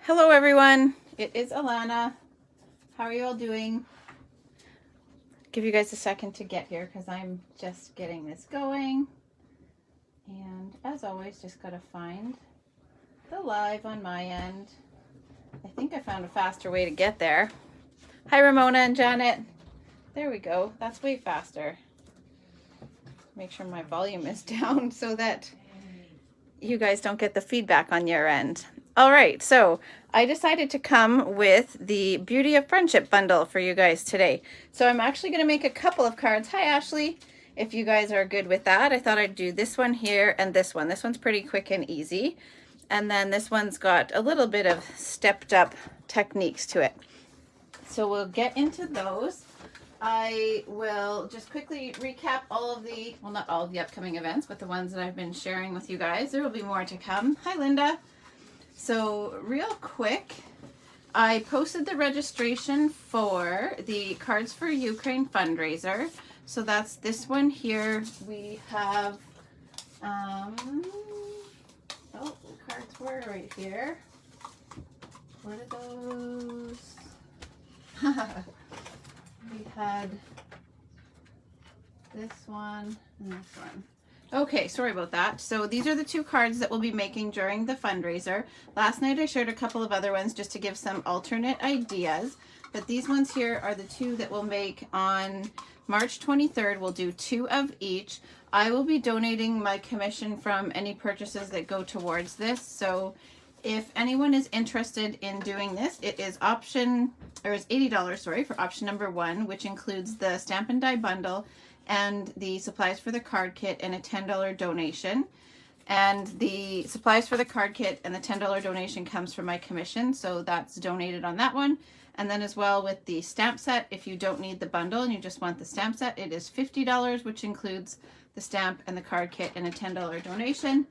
Hello everyone, it is Alana. How are you all doing? Give you guys a second to get here because I'm just getting this going. And as always, just gotta find the live on my end. I think I found a faster way to get there. Hi Ramona and Janet. There we go, that's way faster. Make sure my volume is down so that you guys don't get the feedback on your end. All right, so I decided to come with the Beauty of Friendship bundle for you guys today. So I'm actually going to make a couple of cards. Hi, Ashley. If you guys are good with that, I thought I'd do this one here and this one. This one's pretty quick and easy. And then this one's got a little bit of stepped up techniques to it. So we'll get into those. I will just quickly recap all of the, well, not all of the upcoming events, but the ones that I've been sharing with you guys. There will be more to come. Hi, Linda. So real quick, I posted the registration for the Cards for Ukraine fundraiser. So that's this one here. We have, the cards were right here. What are those? We had this one and this one. Okay, sorry about that. So these are the two cards that we'll be making during the fundraiser. Last night I shared a couple of other ones just to give some alternate ideas, but these ones here are the two that we'll make on March 23rd. We'll do two of each. I will be donating my commission from any purchases that go towards this. So if anyone is interested in doing this, it is $80, sorry, for option number one, which includes the stamp and die bundle and the supplies for the card kit and a $10 donation. And the supplies for the card kit and the $10 donation comes from my commission, so that's donated on that one. And then as well with the stamp set, if you don't need the bundle and you just want the stamp set, it is $50, which includes the stamp and the card kit and a $10 donation.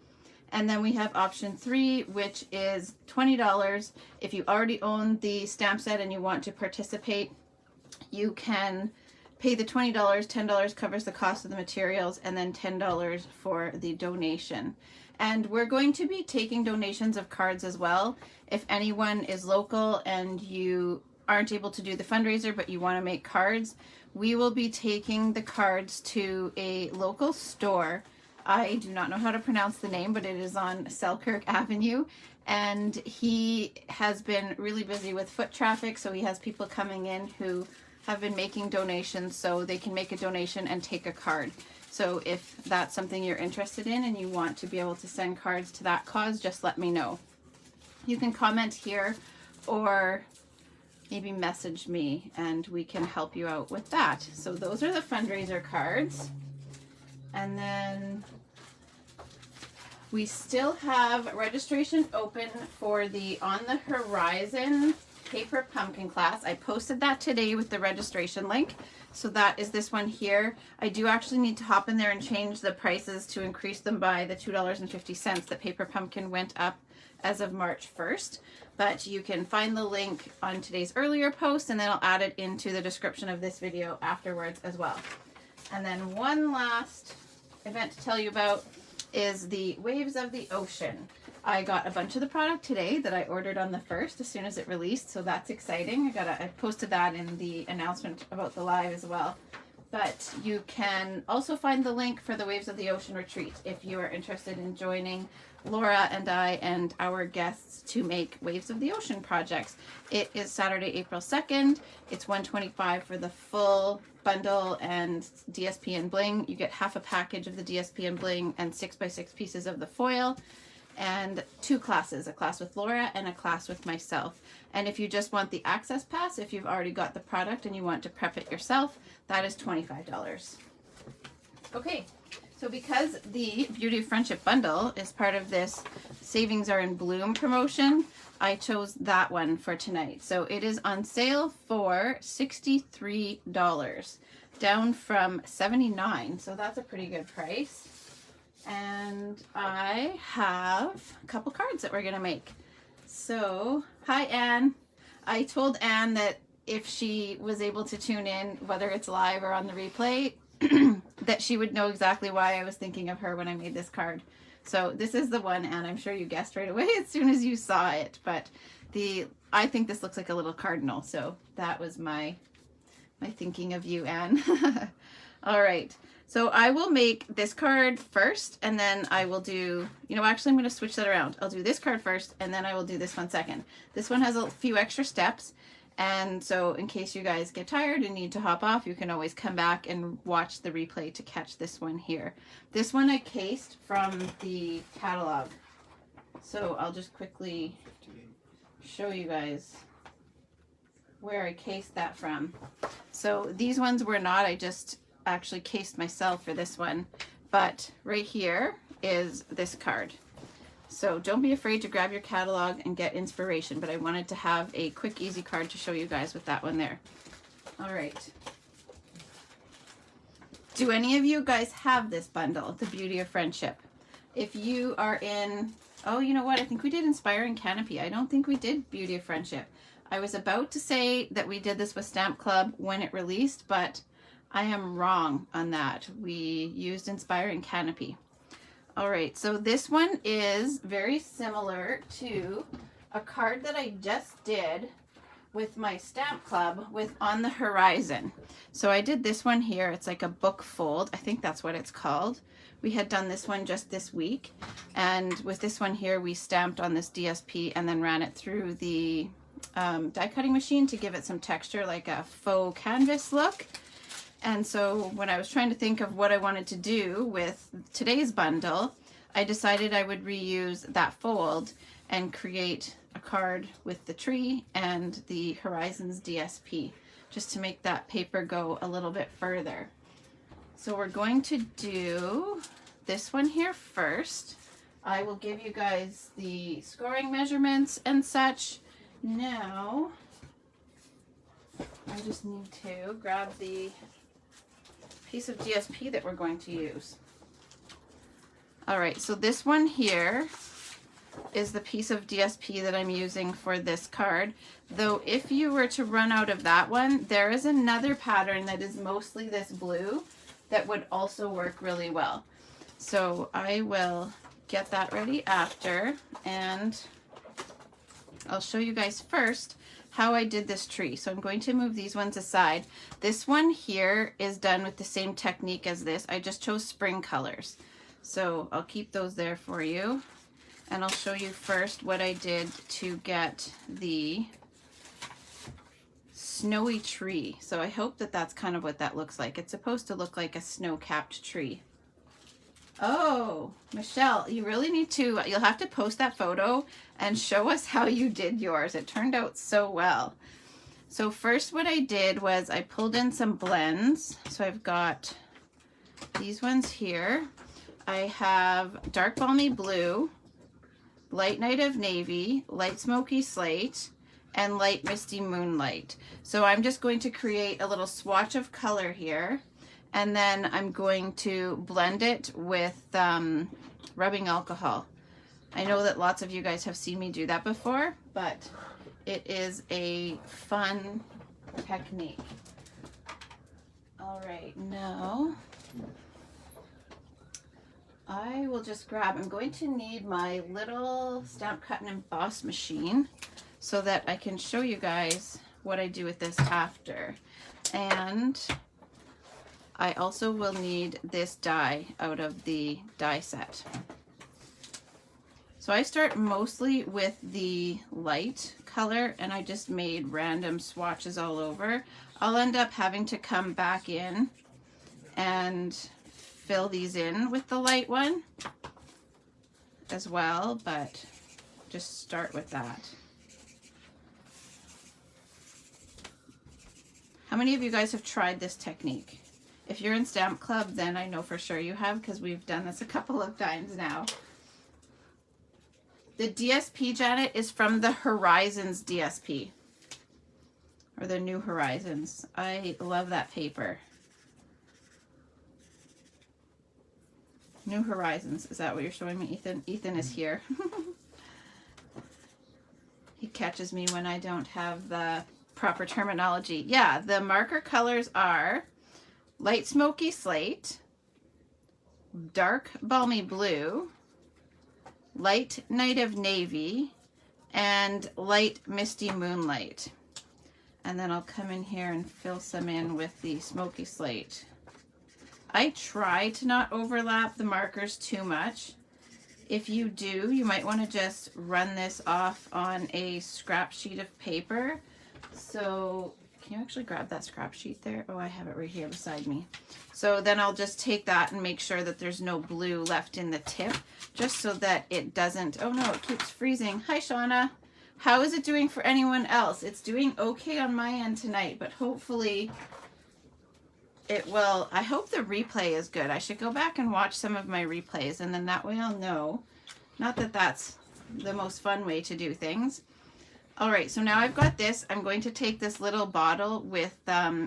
And then we have option 3, which is $20. If you already own the stamp set and you want to participate, you can pay the $20. $10 covers the cost of the materials, and then $10 for the donation. And we're going to be taking donations of cards as well. If anyone is local and you aren't able to do the fundraiser but you want to make cards, we will be taking the cards to a local store. I do not know how to pronounce the name, but it is on Selkirk Avenue. And he has been really busy with foot traffic, so he has people coming in who have been making donations so they can make a donation and take a card. So if that's something you're interested in and you want to be able to send cards to that cause, just let me know. You can comment here or maybe message me and we can help you out with that. So those are the fundraiser cards. And then we still have registration open for the On the Horizon Paper Pumpkin class. I posted that today with the registration link. So that is this one here. I do actually need to hop in there and change the prices to increase them by the $2.50 that Paper Pumpkin went up as of March 1st. But you can find the link on today's earlier post, and then I'll add it into the description of this video afterwards as well. And then one last event to tell you about is the Waves of the Ocean. I got a bunch of the product today that I ordered on the 1st as soon as it released, so that's exciting. I posted that in the announcement about the live as well. But you can also find the link for the Waves of the Ocean retreat if you are interested in joining Laura and I and our guests to make Waves of the Ocean projects. It is Saturday, April 2nd. It's $125 for the full bundle and DSP and bling. You get half a package of the DSP and bling and 6x6 pieces of the foil. And 2 classes, a class with Laura and a class with myself. And if you just want the access pass, if you've already got the product and you want to prep it yourself, that is $25. Okay, so because the Beauty of Friendship bundle is part of this Savings Are in Bloom promotion, I chose that one for tonight. So it is on sale for $63, down from $79, so that's a pretty good price. And I have a couple cards that we're going to make. So, hi Anne. I told Anne that if she was able to tune in, whether it's live or on the replay, that she would know exactly why I was thinking of her when I made this card. So this is the one, and I'm sure you guessed right away as soon as you saw it, but I think this looks like a little cardinal, so that was my thinking of you, Anne. All right, so I will make this card first, and then I will do, actually I'm going to switch that around. I'll do this card first, and then I will do this one second. This one has a few extra steps, and so in case you guys get tired and need to hop off, you can always come back and watch the replay to catch this one here. This one I cased from the catalog, so I'll just quickly show you guys where I cased that from. So these ones were not, I just actually cased myself for this one, but right here is this card. So don't be afraid to grab your catalog and get inspiration, but I wanted to have a quick, easy card to show you guys with that one there. All right. Do any of you guys have this bundle, The Beauty of Friendship? If you are in, oh, you know what? I think we did Inspiring Canopy. I don't think we did Beauty of Friendship. I was about to say that we did this with Stamp Club when it released, but I am wrong on that. We used Inspiring Canopy. All right, so this one is very similar to a card that I just did with my Stamp Club with On the Horizon. So I did this one here. It's like a book fold. I think that's what it's called. We had done this one just this week. And with this one here, we stamped on this DSP and then ran it through the die cutting machine to give it some texture, like a faux canvas look. And so when I was trying to think of what I wanted to do with today's bundle, I decided I would reuse that fold and create a card with the tree and the Horizons DSP, just to make that paper go a little bit further. So we're going to do this one here first. I will give you guys the scoring measurements and such. Now, I just need to grab the piece of DSP that we're going to use. All right, so this one here is the piece of DSP that I'm using for this card. Though if you were to run out of that one, there is another pattern that is mostly this blue that would also work really well. So I will get that ready after, and I'll show you guys first how I did this tree. So I'm going to move these ones aside. This one here is done with the same technique as this. I just chose spring colors. So I'll keep those there for you. And I'll show you first what I did to get the snowy tree. So I hope that that's kind of what that looks like. It's supposed to look like a snow-capped tree. Oh, Michelle, you really need to, you'll have to post that photo and show us how you did yours. It turned out so well. So first what I did was I pulled in some blends. So I've got these ones here. I have Dark Balmy Blue, Light Night of Navy, Light Smoky Slate, and Light Misty Moonlight. So I'm just going to create a little swatch of color here. And then I'm going to blend it with rubbing alcohol. I know that lots of you guys have seen me do that before, but it is a fun technique. All right, now I will just grab, I'm going to need my little Stamp Cut and Emboss machine so that I can show you guys what I do with this after. And I also will need this die out of the die set. So I start mostly with the light color, and I just made random swatches all over. I'll end up having to come back in and fill these in with the light one as well, but just start with that. How many of you guys have tried this technique? If you're in Stamp Club, then I know for sure you have, because we've done this a couple of times now. The DSP, Janet, is from the Horizons DSP, or the New Horizons. I love that paper. New Horizons, is that what you're showing me, Ethan? Ethan is here. He catches me when I don't have the proper terminology. Yeah, the marker colors are Light Smoky Slate, Dark Balmy Blue, Light Night of Navy, and Light Misty Moonlight. And then I'll come in here and fill some in with the Smoky Slate. I try to not overlap the markers too much. If you do, you might want to just run this off on a scrap sheet of paper. So can you actually grab that scrap sheet there? Oh, I have it right here beside me. So then I'll just take that and make sure that there's no blue left in the tip, just so that it doesn't, oh no, it keeps freezing. Hi, Shauna. How is it doing for anyone else? It's doing okay on my end tonight, but hopefully it will. I hope the replay is good. I should go back and watch some of my replays, and then that way I'll know. Not that that's the most fun way to do things. All right, so now I've got this. I'm going to take this little bottle with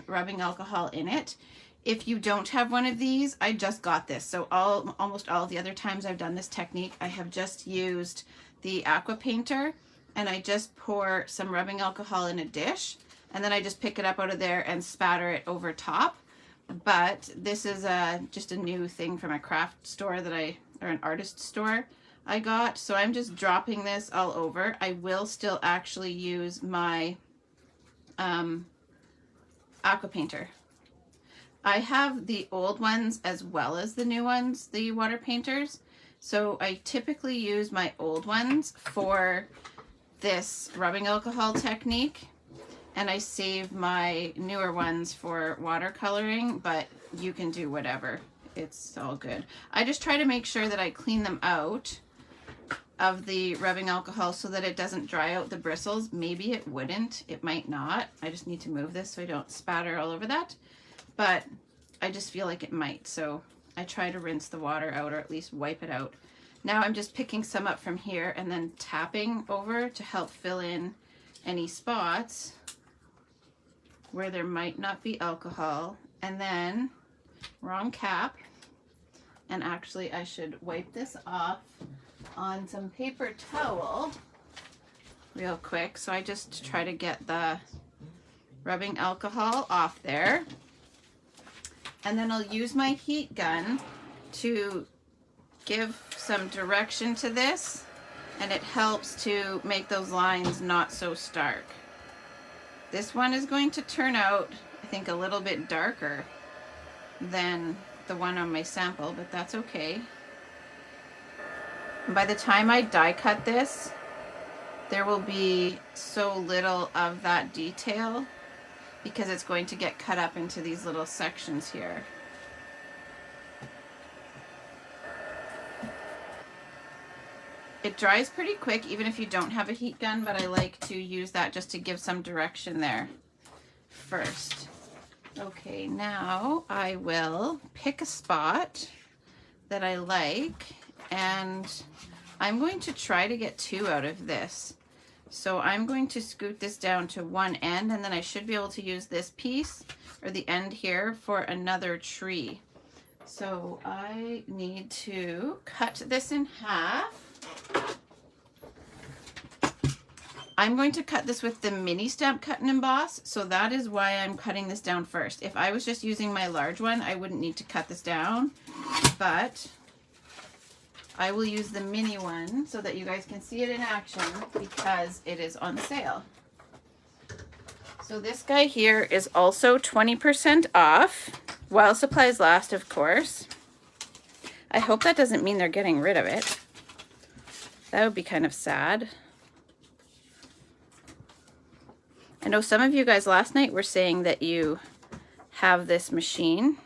rubbing alcohol in it. If you don't have one of these, I just got this. So almost all the other times I've done this technique, I have just used the aqua painter, and I just pour some rubbing alcohol in a dish, and then I just pick it up out of there and spatter it over top. But this is just a new thing from a craft store or an artist store I got. So I'm just dropping this all over. I will still actually use my aqua painter. I have the old ones as well as the new ones, the water painters. So I typically use my old ones for this rubbing alcohol technique, and I save my newer ones for watercoloring, but you can do whatever. It's all good. I just try to make sure that I clean them out of the rubbing alcohol so that it doesn't dry out the bristles. Maybe it wouldn't. It might not. I just need to move this so I don't spatter all over that. But I just feel like it might. So I try to rinse the water out, or at least wipe it out. Now I'm just picking some up from here and then tapping over to help fill in any spots where there might not be alcohol. And then, wrong cap, and actually I should wipe this off on some paper towel real quick. So I just try to get the rubbing alcohol off there, and then I'll use my heat gun to give some direction to this, and it helps to make those lines not so stark. This one is going to turn out, I think, a little bit darker than the one on my sample, but that's okay. By the time I die cut this, there will be so little of that detail because it's going to get cut up into these little sections here. It dries pretty quick even if you don't have a heat gun, but I like to use that just to give some direction there first. Okay, now I will pick a spot that I like, and I'm going to try to get 2 out of this. So I'm going to scoot this down to one end, and then I should be able to use this piece or the end here for another tree. So I need to cut this in half. I'm going to cut this with the mini Stamp Cut and Emboss, so that is why I'm cutting this down first. If I was just using my large one, I wouldn't need to cut this down, but I will use the mini one so that you guys can see it in action because it is on sale. So this guy here is also 20% off, while supplies last, of course. I hope that doesn't mean they're getting rid of it. That would be kind of sad. I know some of you guys last night were saying that you have this machine.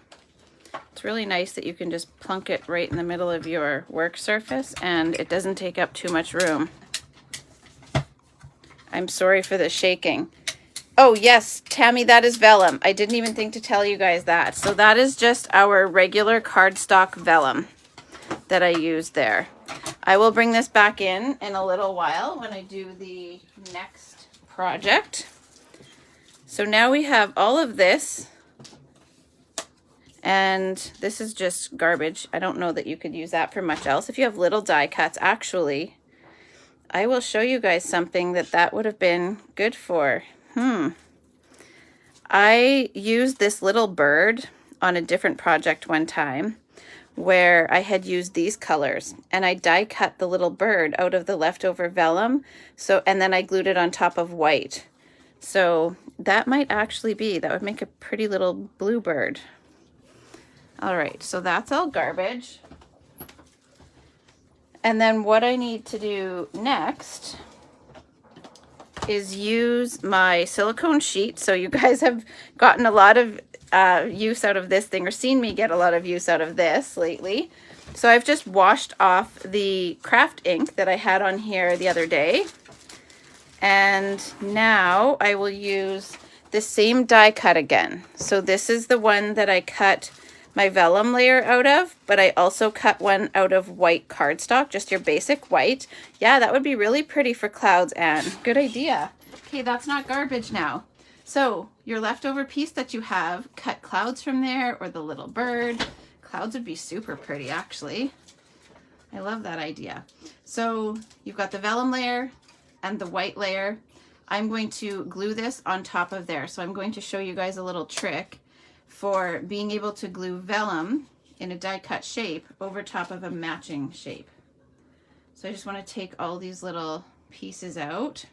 It's really nice that you can just plunk it right in the middle of your work surface and it doesn't take up too much room. I'm sorry for the shaking. Oh yes, Tammy, that is vellum. I didn't even think to tell you guys that. So that is just our regular cardstock vellum that I used there. I will bring this back in a little while when I do the next project. So now we have all of this, and this is just garbage. I don't know that you could use that for much else. If you have little die cuts, actually, I will show you guys something that would have been good for. I used this little bird on a different project one time where I had used these colors, and I die cut the little bird out of the leftover vellum. So, and then I glued it on top of white. So that might actually be, that would make a pretty little blue bird. All right, so that's all garbage. And then what I need to do next is use my silicone sheet. So you guys have gotten a lot of use out of this thing, or seen me get a lot of use out of this lately. So I've just washed off the craft ink that I had on here the other day. And now I will use the same die cut again. So this is the one that I cut my vellum layer out of, but I also cut one out of white cardstock, just your basic white. Yeah, that would be really pretty for clouds, Anne. Good idea. Okay, that's not garbage now. So your leftover piece that you have, cut clouds from there, or the little bird. Clouds would be super pretty, actually. I love that idea. So you've got the vellum layer and the white layer. I'm going to glue this on top of there. So I'm going to show you guys a little trick for being able to glue vellum in a die cut shape over top of a matching shape. So I just want to take all these little pieces out,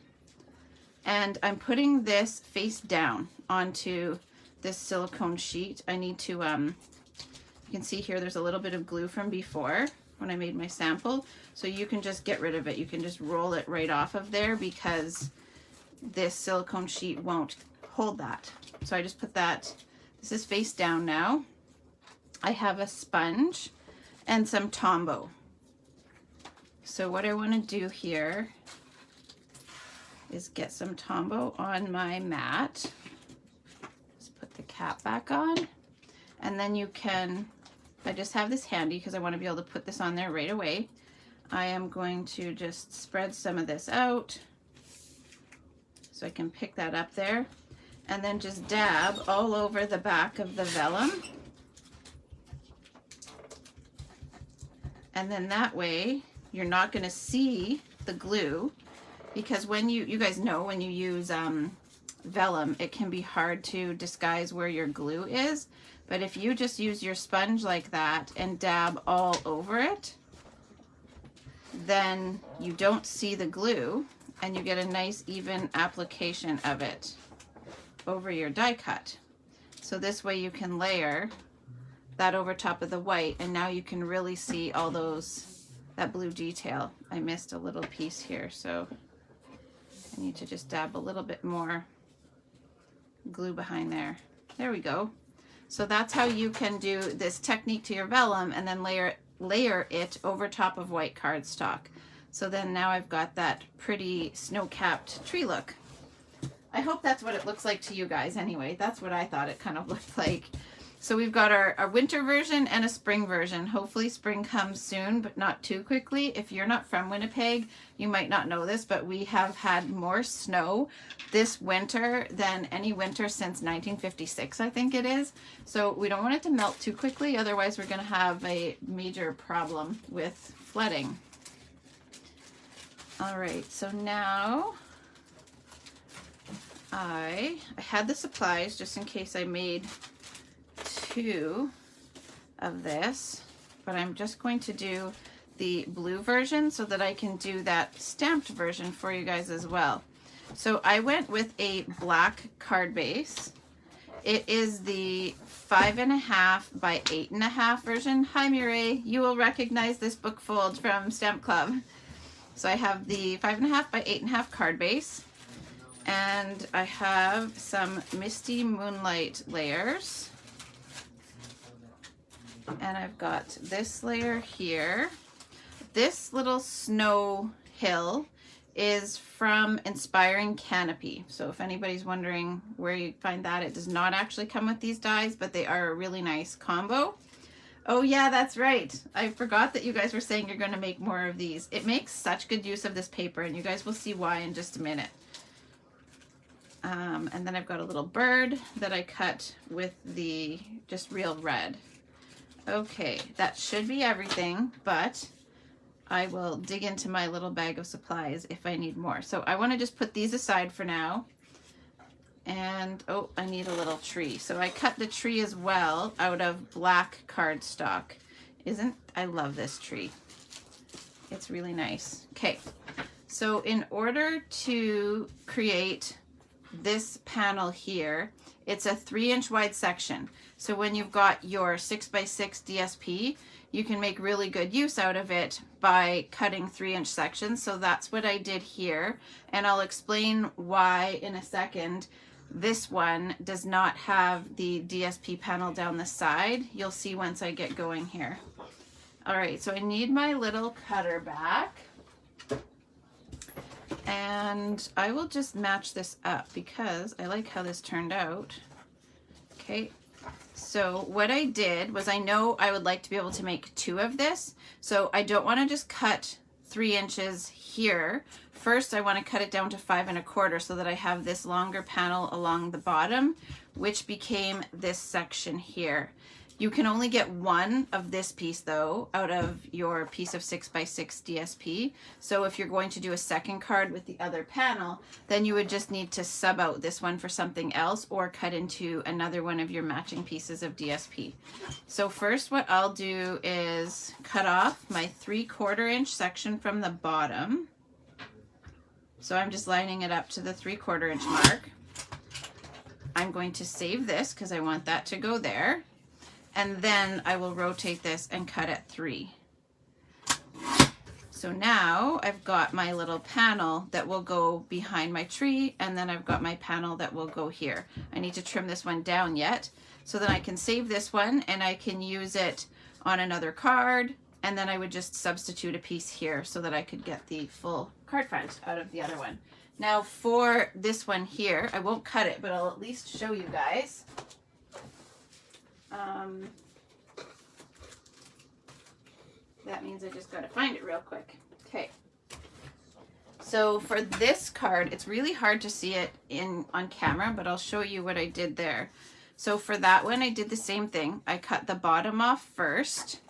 and I'm putting this face down onto this silicone sheet. I need to, you can see here there's a little bit of glue from before when I made my sample, so you can just get rid of it. You can just roll it right off of there because this silicone sheet won't hold that. So I just put that, this is face down now. I have a sponge and some Tombow. So what I want to do here is get some Tombow on my mat. Just put the cap back on, and then you can, I just have this handy because I want to be able to put this on there right away. I am going to just spread some of this out so I can pick that up there, and then just dab all over the back of the vellum. And then that way you're not going to see the glue, because when you guys know when you use vellum, it can be hard to disguise where your glue is. But if you just use your sponge like that and dab all over it, then you don't see the glue and you get a nice even application of it over your die cut. So this way you can layer that over top of the white, and now you can really see all those, that blue detail. I missed a little piece here, so I need to just dab a little bit more glue behind there. There we go. So that's how you can do this technique to your vellum and then layer it over top of white cardstock. So then now I've got that pretty snow-capped tree look. I hope that's what it looks like to you guys anyway. That's what I thought it kind of looked like. So we've got our winter version and a spring version. Hopefully spring comes soon, but not too quickly. If you're not from Winnipeg, you might not know this, but we have had more snow this winter than any winter since 1956, I think it is. So we don't want it to melt too quickly, otherwise we're gonna have a major problem with flooding. All right, so now I had the supplies just in case I made two of this, but I'm just going to do the blue version so that I can do that stamped version for you guys as well. So I went with a black card base. It is the 5.5 by 8.5 version. Hi Mireille, you will recognize this book fold from Stamp Club. So I have the 5.5 by 8.5 card base, and I have some Misty Moonlight layers. And I've got this layer here. This little snow hill is from Inspiring Canopy. So if anybody's wondering where you find that, it does not actually come with these dies, but they are a really nice combo. Oh yeah, that's right. I forgot that you guys were saying you're going to make more of these. It makes such good use of this paper, and you guys will see why in just a minute. And then I've got a little bird that I cut with the just real red. Okay, that should be everything, but I will dig into my little bag of supplies if I need more. So I want to just put these aside for now. And, oh, I need a little tree. So I cut the tree as well out of black cardstock I love this tree. It's really nice. Okay, so in order to create this panel here, it's a 3-inch wide section. So when you've got your 6x6 DSP, you can make really good use out of it by cutting 3-inch sections. So that's what I did here. And I'll explain why in a second. This one does not have the DSP panel down the side. You'll see once I get going here. All right, so I need my little cutter back. And I will just match this up because I like how this turned out. Okay, so what I did was, I know I would like to be able to make 2 of this. So I don't want to just cut 3 inches here. First, I want to cut it down to 5 1/4 so that I have this longer panel along the bottom, which became this section here. You can only get 1 of this piece though out of your piece of 6x6 DSP. So if you're going to do a second card with the other panel, then you would just need to sub out this one for something else or cut into another one of your matching pieces of DSP. So first what I'll do is cut off my 3/4 inch section from the bottom. So I'm just lining it up to the 3/4 inch mark. I'm going to save this because I want that to go there. And then I will rotate this and cut at 3. So now I've got my little panel that will go behind my tree, and then I've got my panel that will go here. I need to trim this one down yet, so then I can save this one and I can use it on another card, and then I would just substitute a piece here so that I could get the full card front out of the other one. Now for this one here, I won't cut it, but I'll at least show you guys. That means I just got to find it real quick. Okay. So for this card, it's really hard to see it on camera, but I'll show you what I did there. So for that one, I did the same thing. I cut the bottom off first,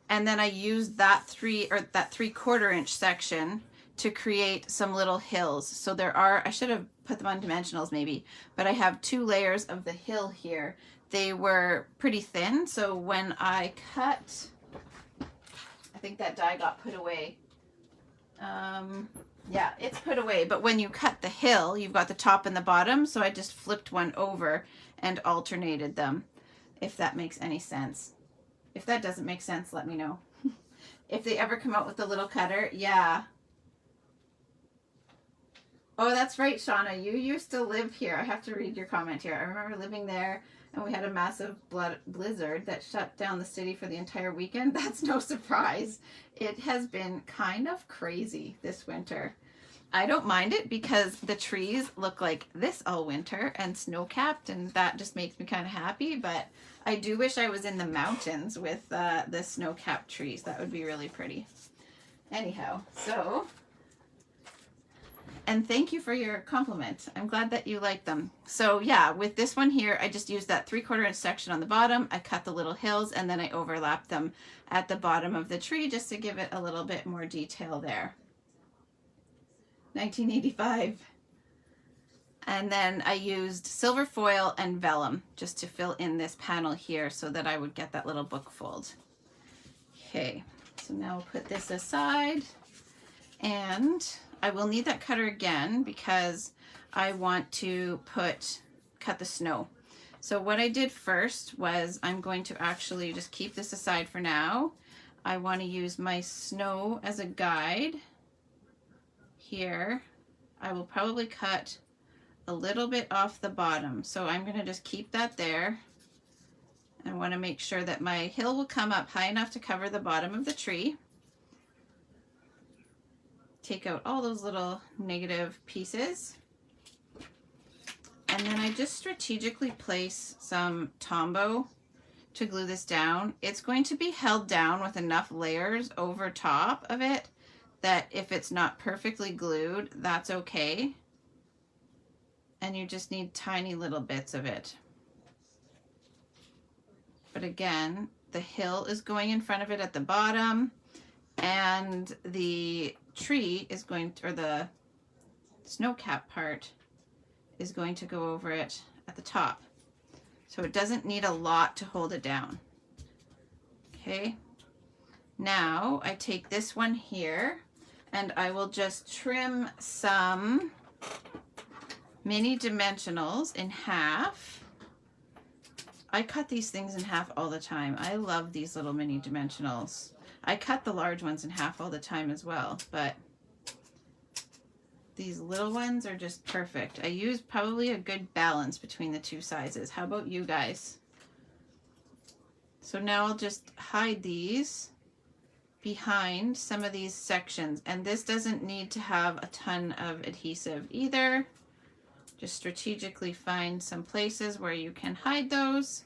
and then I used that 3/4 inch section to create some little hills. So there are, I should have put them on dimensionals maybe, but I have 2 layers of the hill here. They were pretty thin, so when I cut, I think that die got put away. Yeah, it's put away, but when you cut the hill, you've got the top and the bottom, so I just flipped one over and alternated them, if that makes any sense. If that doesn't make sense, let me know. If they ever come out with a little cutter, yeah. Oh, that's right, Shauna, you used to live here. I have to read your comment here. I remember living there, and we had a massive blizzard that shut down the city for the entire weekend. That's no surprise. It has been kind of crazy this winter. I don't mind it because the trees look like this all winter and snow-capped, and that just makes me kind of happy, but I do wish I was in the mountains with the snow-capped trees. That would be really pretty. Anyhow, so... And thank you for your compliment. I'm glad that you like them. So yeah, with this one here, I just used that 3/4 inch section on the bottom. I cut the little hills and then I overlapped them at the bottom of the tree just to give it a little bit more detail there. 1985. And then I used silver foil and vellum just to fill in this panel here so that I would get that little book fold. Okay, so now I'll put this aside, and I will need that cutter again because I want to cut the snow. So what I did first was I'm going to actually just keep this aside for now. I want to use my snow as a guide here. I will probably cut a little bit off the bottom. So I'm going to just keep that there. I want to make sure that my hill will come up high enough to cover the bottom of the tree. Take out all those little negative pieces. And then I just strategically place some Tombow to glue this down. It's going to be held down with enough layers over top of it that if it's not perfectly glued, that's okay. And you just need tiny little bits of it. But again, the hill is going in front of it at the bottom, and the tree is going to, or the snow cap part is going to go over it at the top. So it doesn't need a lot to hold it down. Okay, now I take this one here and I will just trim some mini dimensionals in half. I cut these things in half all the time. I love these little mini dimensionals. I cut the large ones in half all the time as well, but these little ones are just perfect. I use probably a good balance between the two sizes. How about you guys? So now I'll just hide these behind some of these sections, and this doesn't need to have a ton of adhesive either. Just strategically find some places where you can hide those.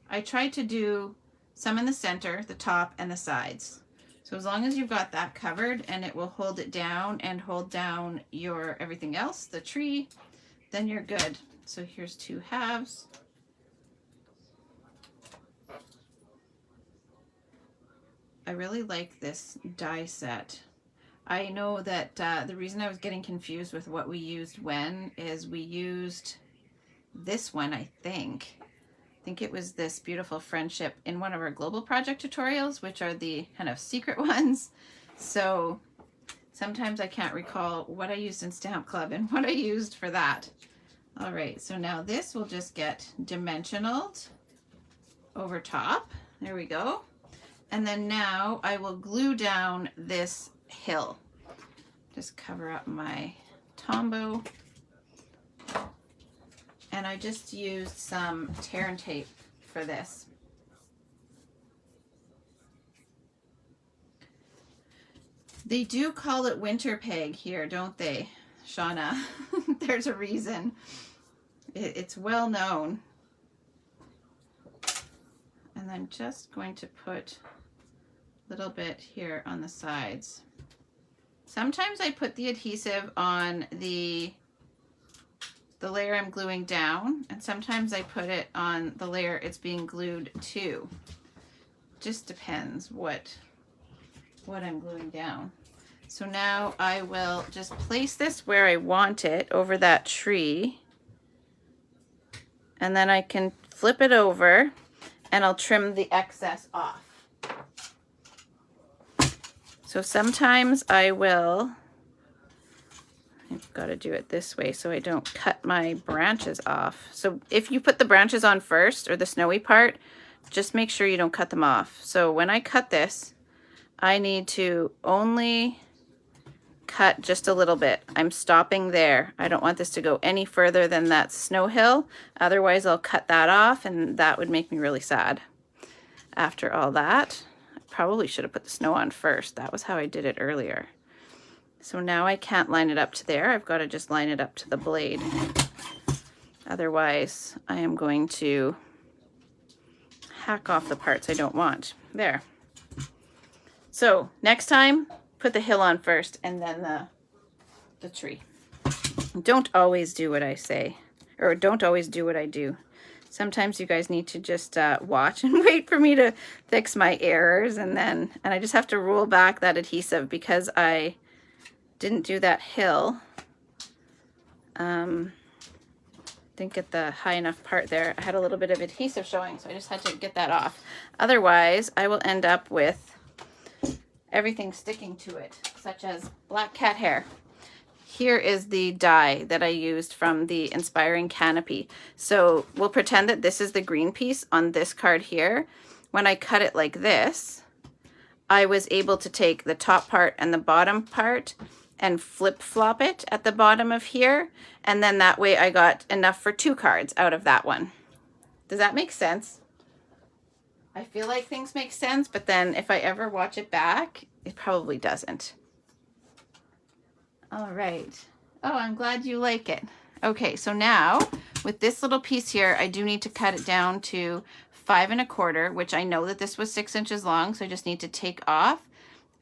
I tried to do some in the center, the top, and the sides. So as long as you've got that covered and it will hold it down and hold down your everything else, the tree, then you're good. So here's 2 halves. I really like this die set. I know that the reason I was getting confused with what we used when is we used this one, I think it was this Beautiful Friendship in one of our global project tutorials, which are the kind of secret ones. So sometimes I can't recall what I used in Stamp Club and what I used for that. All right, so now this will just get dimensionaled over top. There we go. And then now I will glue down this hill. Just cover up my Tombow. And I just used some tear and tape for this. They do call it winter peg here, don't they, Shauna? There's a reason. It's well known. And I'm just going to put a little bit here on the sides. Sometimes I put the adhesive on the layer I'm gluing down, and sometimes I put it on the layer it's being glued to. Just depends what I'm gluing down. So now I will just place this where I want it over that tree, and then I can flip it over and I'll trim the excess off. So sometimes I've got to do it this way so I don't cut my branches off. So if you put the branches on first, or the snowy part, just make sure you don't cut them off. So when I cut this, I need to only cut just a little bit. I'm stopping there. I don't want this to go any further than that snow hill. Otherwise I'll cut that off, and that would make me really sad. After all that, I probably should have put the snow on first. That was how I did it earlier. So now I can't line it up to there. I've got to just line it up to the blade. Otherwise, I am going to hack off the parts I don't want. There. So next time, put the hill on first and then the tree. Don't always do what I say, or don't always do what I do. Sometimes you guys need to just watch and wait for me to fix my errors, and I just have to roll back that adhesive because I didn't do that hill. Didn't get the high enough part there. I had a little bit of adhesive showing, so I just had to get that off. Otherwise, I will end up with everything sticking to it, such as black cat hair. Here is the die that I used from the Inspiring Canopy. So we'll pretend that this is the green piece on this card here. When I cut it like this, I was able to take the top part and the bottom part and flip-flop it at the bottom of here, and then that way I got enough for 2 cards out of that one. Does that make sense? I feel like things make sense, but then if I ever watch it back, it probably doesn't. All right. Oh, I'm glad you like it. Okay, so now with this little piece here, I do need to cut it down to 5 1/4, which I know that this was 6 inches long, so I just need to take off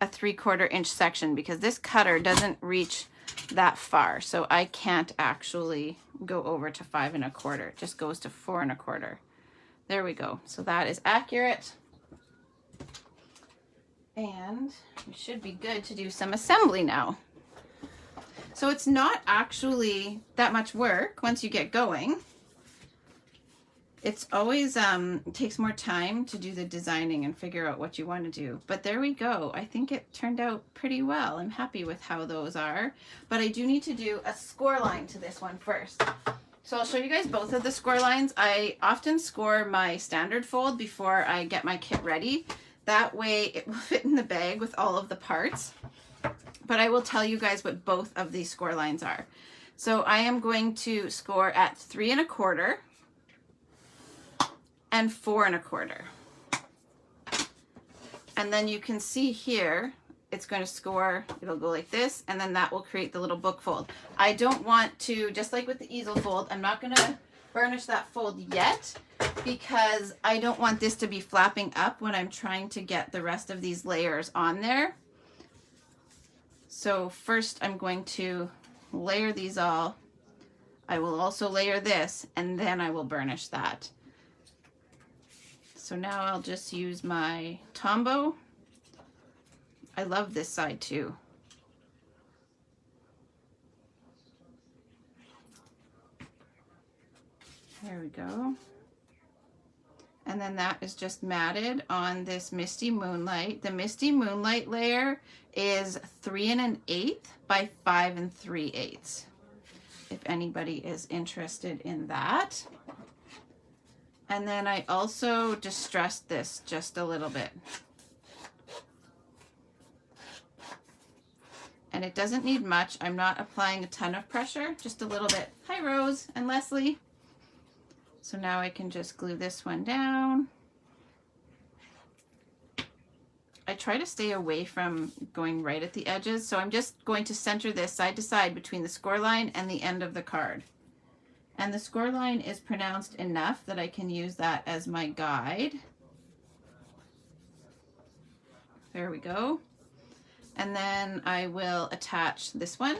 a 3/4 inch section because this cutter doesn't reach that far. So I can't actually go over to 5 1/4. It just goes to 4 1/4. There we go. So that is accurate. And we should be good to do some assembly now. So it's not actually that much work once you get going. It's always, it takes more time to do the designing and figure out what you want to do. But there we go. I think it turned out pretty well. I'm happy with how those are. But I do need to do a score line to this one first. So I'll show you guys both of the score lines. I often score my standard fold before I get my kit ready. That way it will fit in the bag with all of the parts. But I will tell you guys what both of these score lines are. So I am going to score at 3 1/4 and 4 1/4. And then you can see here, it's going to score, it'll go like this, and then that will create the little book fold. I don't want to, just like with the easel fold, I'm not going to burnish that fold yet because I don't want this to be flapping up when I'm trying to get the rest of these layers on there. So first I'm going to layer these all. I will also layer this, and then I will burnish that. So now I'll just use my Tombow. I love this side too. There we go. And then that is just matted on this Misty Moonlight. The Misty Moonlight layer is 3 1/8 by 5 3/8. If anybody is interested in that. And then I also distressed this just a little bit. And it doesn't need much. I'm not applying a ton of pressure, just a little bit. Hi, Rose and Leslie. So now I can just glue this one down. I try to stay away from going right at the edges, so I'm just going to center this side to side between the score line and the end of the card. And the score line is pronounced enough that I can use that as my guide. There we go. And then I will attach this one.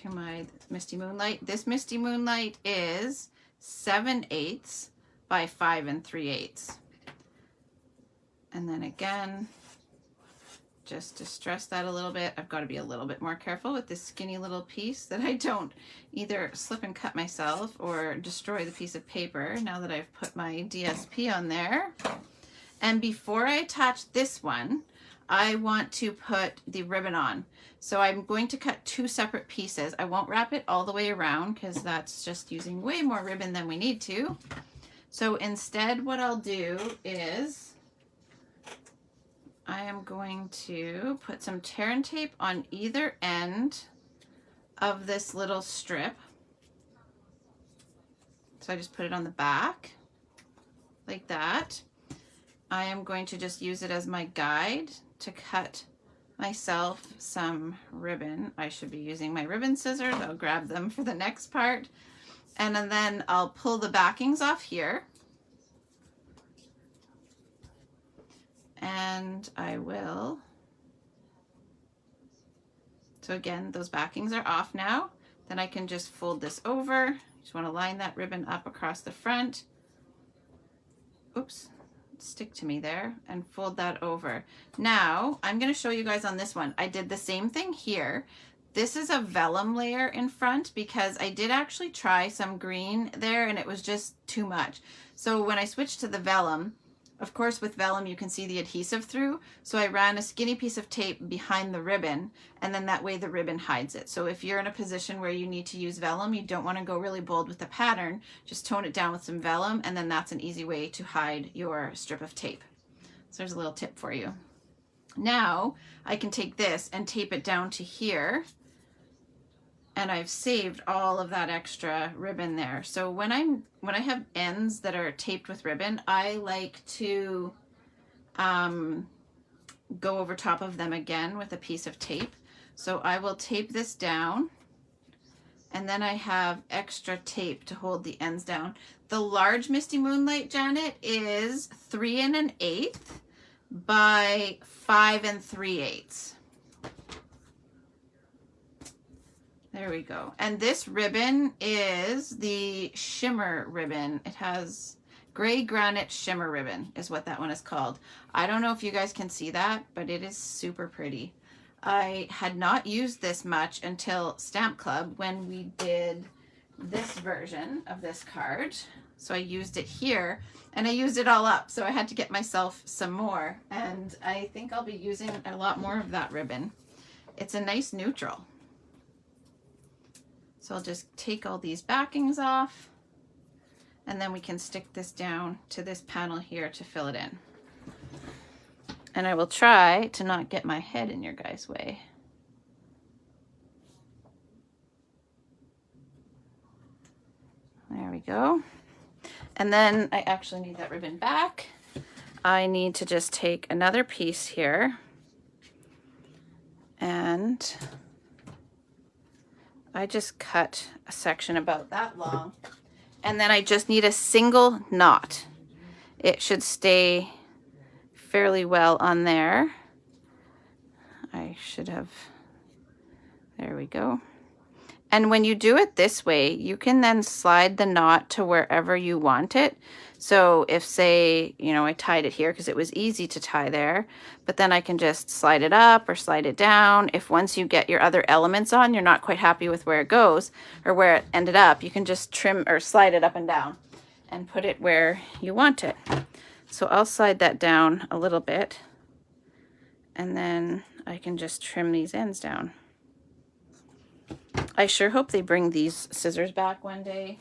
To my Misty Moonlight. This Misty Moonlight is 7/8 by 5 3/8. And then again, just to stress that a little bit, I've got to be a little bit more careful with this skinny little piece that I don't either slip and cut myself or destroy the piece of paper now that I've put my DSP on there. And before I attach this one, I want to put the ribbon on. So I'm going to cut 2 separate pieces. I won't wrap it all the way around because that's just using way more ribbon than we need to. So instead what I'll do is I am going to put some tear and tape on either end of this little strip. So I just put it on the back like that. I am going to just use it as my guide to cut myself some ribbon. I should be using my ribbon scissors. I'll grab them for the next part. And then I'll pull the backings off here. And I will, so again, those backings are off now. Then I can just fold this over. Just want to line that ribbon up across the front. Oops, stick to me there, and fold that over. Now I'm going to show you guys on this one. I did the same thing here. This is a vellum layer in front because I did actually try some green there and it was just too much. So when I switched to the vellum, of course with vellum you can see the adhesive through, so I ran a skinny piece of tape behind the ribbon, and then that way the ribbon hides it. So if you're in a position where you need to use vellum, you don't want to go really bold with the pattern, just tone it down with some vellum, and then that's an easy way to hide your strip of tape. So there's a little tip for you. Now I can take this and tape it down to here, and I've saved all of that extra ribbon there. So when I have ends that are taped with ribbon, I like to go over top of them again with a piece of tape. So I will tape this down, and then I have extra tape to hold the ends down. The large Misty Moonlight, Janet, is 3 1/8 by 5 3/8. There we go. And this ribbon is the shimmer ribbon. It has gray granite shimmer ribbon is what that one is called. I don't know if you guys can see that, but it is super pretty. I had not used this much until Stamp Club when we did this version of this card. So I used it here and I used it all up. So I had to get myself some more, and I think I'll be using a lot more of that ribbon. It's a nice neutral. So I'll just take all these backings off, and then we can stick this down to this panel here to fill it in. And I will try to not get my head in your guys' way. There we go. And then I actually need that ribbon back. I need to just take another piece here, and I just cut a section about that long, and then I just need a single knot. It should stay fairly well on there. I should have, there we go. And when you do it this way, you can then slide the knot to wherever you want it. So if, say, you know, I tied it here because it was easy to tie there, but then I can just slide it up or slide it down. If once you get your other elements on, you're not quite happy with where it goes or where it ended up, you can just trim or slide it up and down and put it where you want it. So I'll slide that down a little bit, and then I can just trim these ends down. I sure hope they bring these scissors back one day.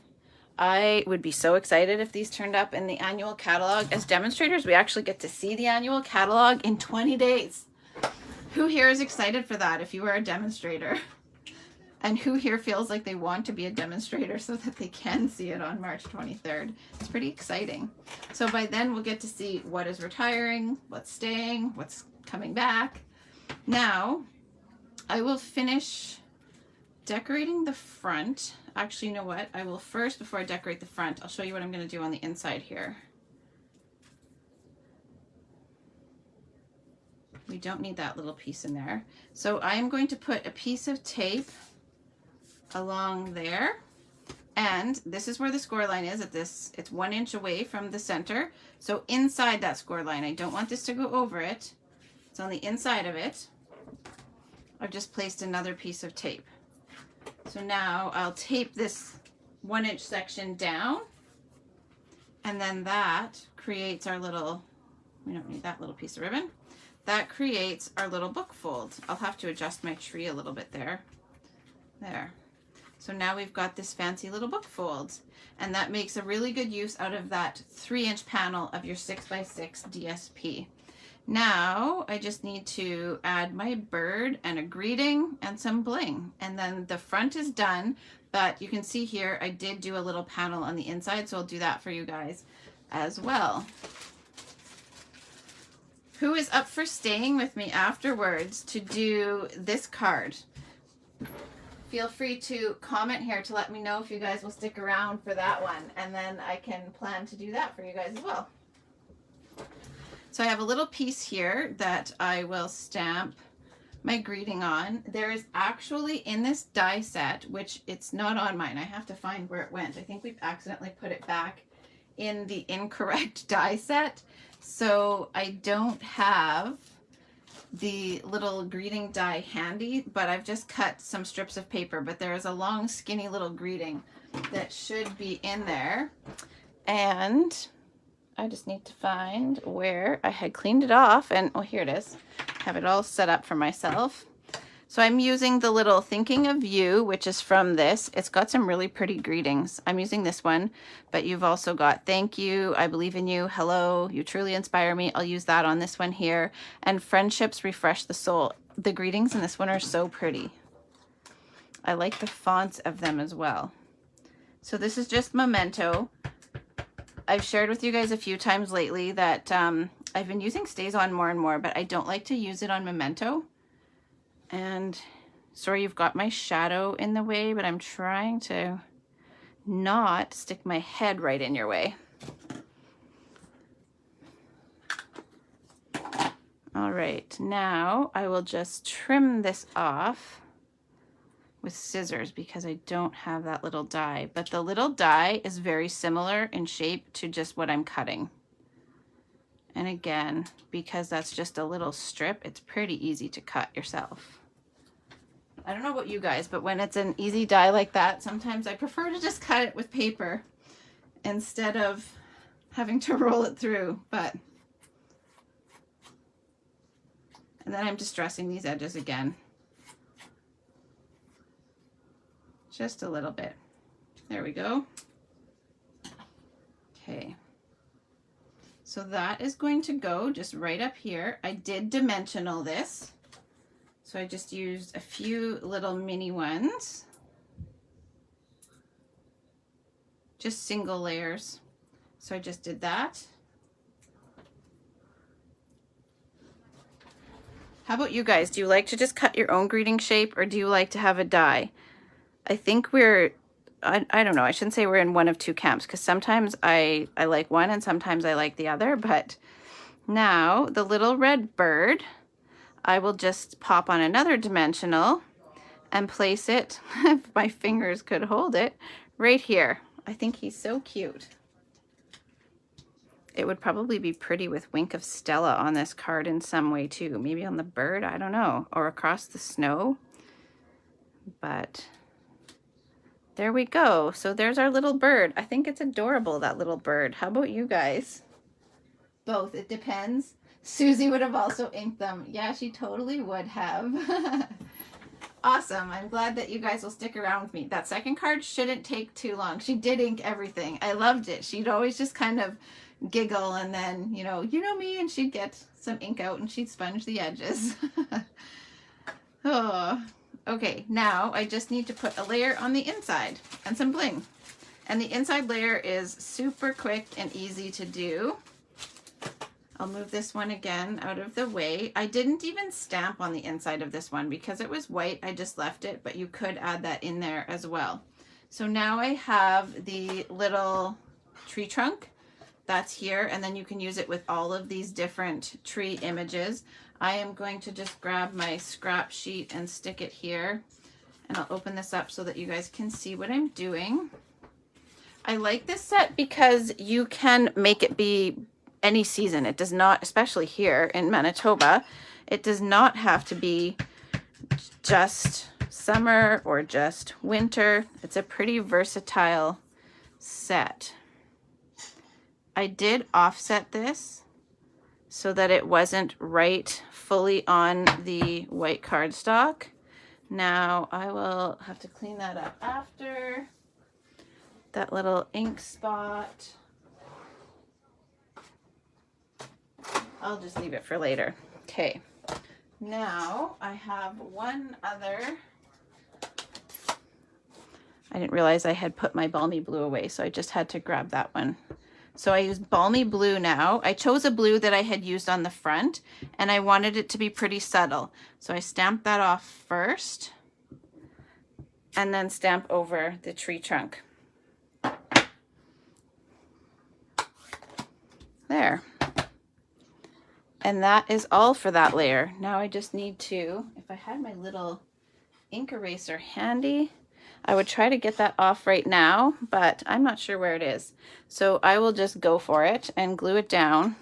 I would be so excited if these turned up in the annual catalog. As demonstrators, we actually get to see the annual catalog in 20 days. Who here is excited for that if you are a demonstrator? And who here feels like they want to be a demonstrator so that they can see it on March 23rd? It's pretty exciting. So by then we'll get to see what is retiring, what's staying, what's coming back. Now, I will finish decorating the front. Actually, you know what? I will first, before I decorate the front, I'll show you what I'm going to do on the inside here. We don't need that little piece in there. So I am going to put a piece of tape along there, and this is where the score line is at this. It's 1 inch away from the center. So inside that score line, I don't want this to go over it. It's on the inside of it. I've just placed another piece of tape. So now I'll tape this 1 inch section down, and then that creates our little, we don't need that little piece of ribbon. That creates our little book fold. I'll have to adjust my tree a little bit there. There. So now we've got this fancy little book fold, and that makes a really good use out of that 3 inch panel of your 6x6 DSP. Now I just need to add my bird and a greeting and some bling, and then the front is done. But you can see here I did do a little panel on the inside, so I'll do that for you guys as well. Who is up for staying with me afterwards to do this card? Feel free to comment here to let me know if you guys will stick around for that one, and then I can plan to do that for you guys as well. So I have a little piece here that I will stamp my greeting on. There is actually in this die set, which it's not on mine, I have to find where it went. I think we've accidentally put it back in the incorrect die set. So I don't have the little greeting die handy, but I've just cut some strips of paper, but there is a long skinny little greeting that should be in there. And I just need to find where I had cleaned it off, and oh, here it is. Have it all set up for myself. So I'm using the little Thinking of You, which is from this. It's got some really pretty greetings. I'm using this one, but you've also got thank you, I believe in you, hello, you truly inspire me. I'll use that on this one here. And friendships refresh the soul. The greetings in this one are so pretty. I like the fonts of them as well. So this is just Memento. I've shared with you guys a few times lately that I've been using StazOn more and more, but I don't like to use it on Memento. And sorry, you've got my shadow in the way, but I'm trying to not stick my head right in your way. All right, now I will just trim this off with scissors because I don't have that little die, but the little die is very similar in shape to just what I'm cutting. And again, because that's just a little strip, it's pretty easy to cut yourself. I don't know about you guys, but when it's an easy die like that, sometimes I prefer to just cut it with paper instead of having to roll it through. But, and then I'm distressing these edges again. Just a little bit. There we go. Okay. So that is going to go just right up here. I did dimensional this. So I just used a few little mini ones. Just single layers. So I just did that. How about you guys? Do you like to just cut your own greeting shape, or do you like to have a die? I think I don't know, I shouldn't say we're in one of two camps, because sometimes I like one and sometimes I like the other. But now the little red bird, I will just pop on another dimensional and place it, if my fingers could hold it, right here. I think he's so cute. It would probably be pretty with Wink of Stella on this card in some way too. Maybe on the bird, I don't know, or across the snow. But there we go. So there's our little bird. I think it's adorable, that little bird. How about you guys? Both, it depends. Susie would have also inked them. Yeah, she totally would have. Awesome. I'm glad that you guys will stick around with me. That second card shouldn't take too long. She did ink everything. I loved it. She'd always just kind of giggle and then, you know me, and she'd get some ink out and she'd sponge the edges. Oh. Okay, now I just need to put a layer on the inside and some bling. And the inside layer is super quick and easy to do. I'll move this one again out of the way. I didn't even stamp on the inside of this one because it was white. I just left it, but you could add that in there as well. So now I have the little tree trunk that's here, and then you can use it with all of these different tree images. I am going to just grab my scrap sheet and stick it here, and I'll open this up so that you guys can see what I'm doing. I like this set because you can make it be any season. It does not, especially here in Manitoba, it does not have to be just summer or just winter. It's a pretty versatile set. I did offset this so that it wasn't right fully on the white cardstock. Now I will have to clean that up after. That little ink spot, I'll just leave it for later. Okay, now I have one other. I didn't realize I had put my Balmy Blue away, so I just had to grab that one. So I used Balmy Blue now. I chose a blue that I had used on the front, and I wanted it to be pretty subtle. So I stamped that off first, and then stamp over the tree trunk. There. And that is all for that layer. Now I just need to, if I had my little ink eraser handy, I would try to get that off right now, but I'm not sure where it is. So I will just go for it and glue it down,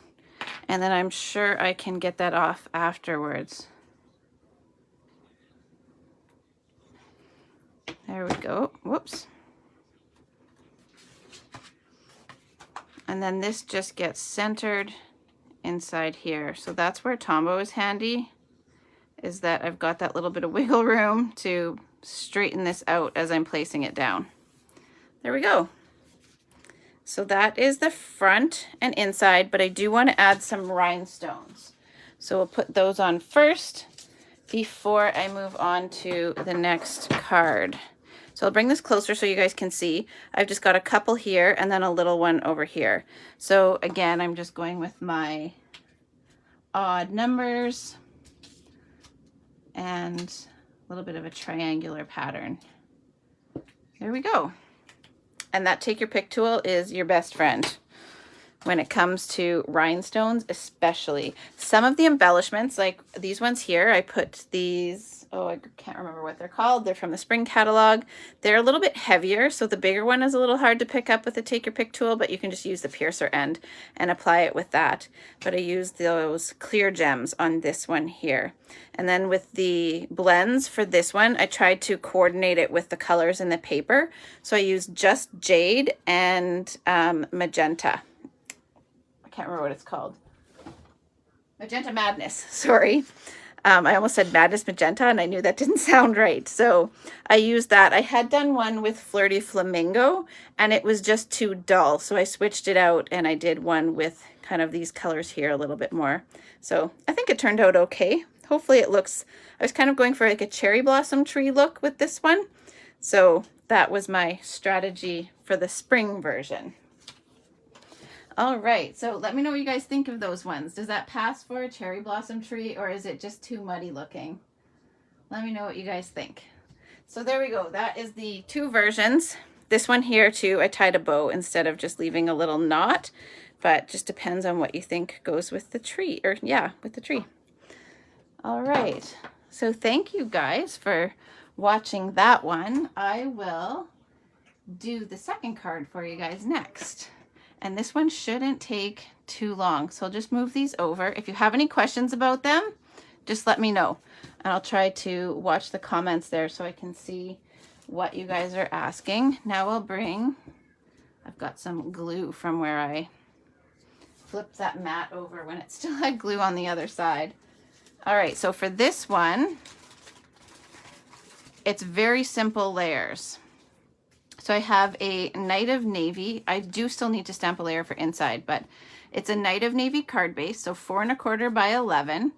and then I'm sure I can get that off afterwards. There we go. Whoops. And then this just gets centered inside here. So that's where Tombow is handy, is that I've got that little bit of wiggle room to straighten this out as I'm placing it down. There we go. So that is the front and inside, but I do want to add some rhinestones. So we'll put those on first before I move on to the next card. So I'll bring this closer so you guys can see. I've just got a couple here and then a little one over here. So again, I'm just going with my odd numbers and a little bit of a triangular pattern. There we go. And that take your pick tool is your best friend when it comes to rhinestones, especially. Some of the embellishments, like these ones here, I put these oh, I can't remember what they're called. They're from the spring catalog. They're a little bit heavier, so the bigger one is a little hard to pick up with the Take Your Pick tool, but you can just use the piercer end and apply it with that. But I used those clear gems on this one here. And then with the blends for this one, I tried to coordinate it with the colors in the paper. So I used just Jade and Magenta. I can't remember what it's called. Magenta Madness, sorry. I almost said Madness Magenta, and I knew that didn't sound right. So I used that. I had done one with Flirty Flamingo, and it was just too dull. So I switched it out, and I did one with kind of these colors here a little bit more. So I think it turned out okay. Hopefully it looks, I was kind of going for like a cherry blossom tree look with this one. So that was my strategy for the spring version. All right, so let me know what you guys think of those ones. Does that pass for a cherry blossom tree, or is it just too muddy looking? Let me know what you guys think. So there we go. That is the two versions. This one here too, I tied a bow instead of just leaving a little knot, but just depends on what you think goes with the tree, or yeah, with the tree. All right, so thank you guys for watching that one. I will do the second card for you guys next. And this one shouldn't take too long. So I'll just move these over. If you have any questions about them, just let me know. And I'll try to watch the comments there so I can see what you guys are asking. Now I've got some glue from where I flipped that mat over when it still had glue on the other side. All right, so for this one, it's very simple layers. So I have a Night of Navy. I do still need to stamp a layer for inside, but it's a Night of Navy card base, so 4 1/4 by 11.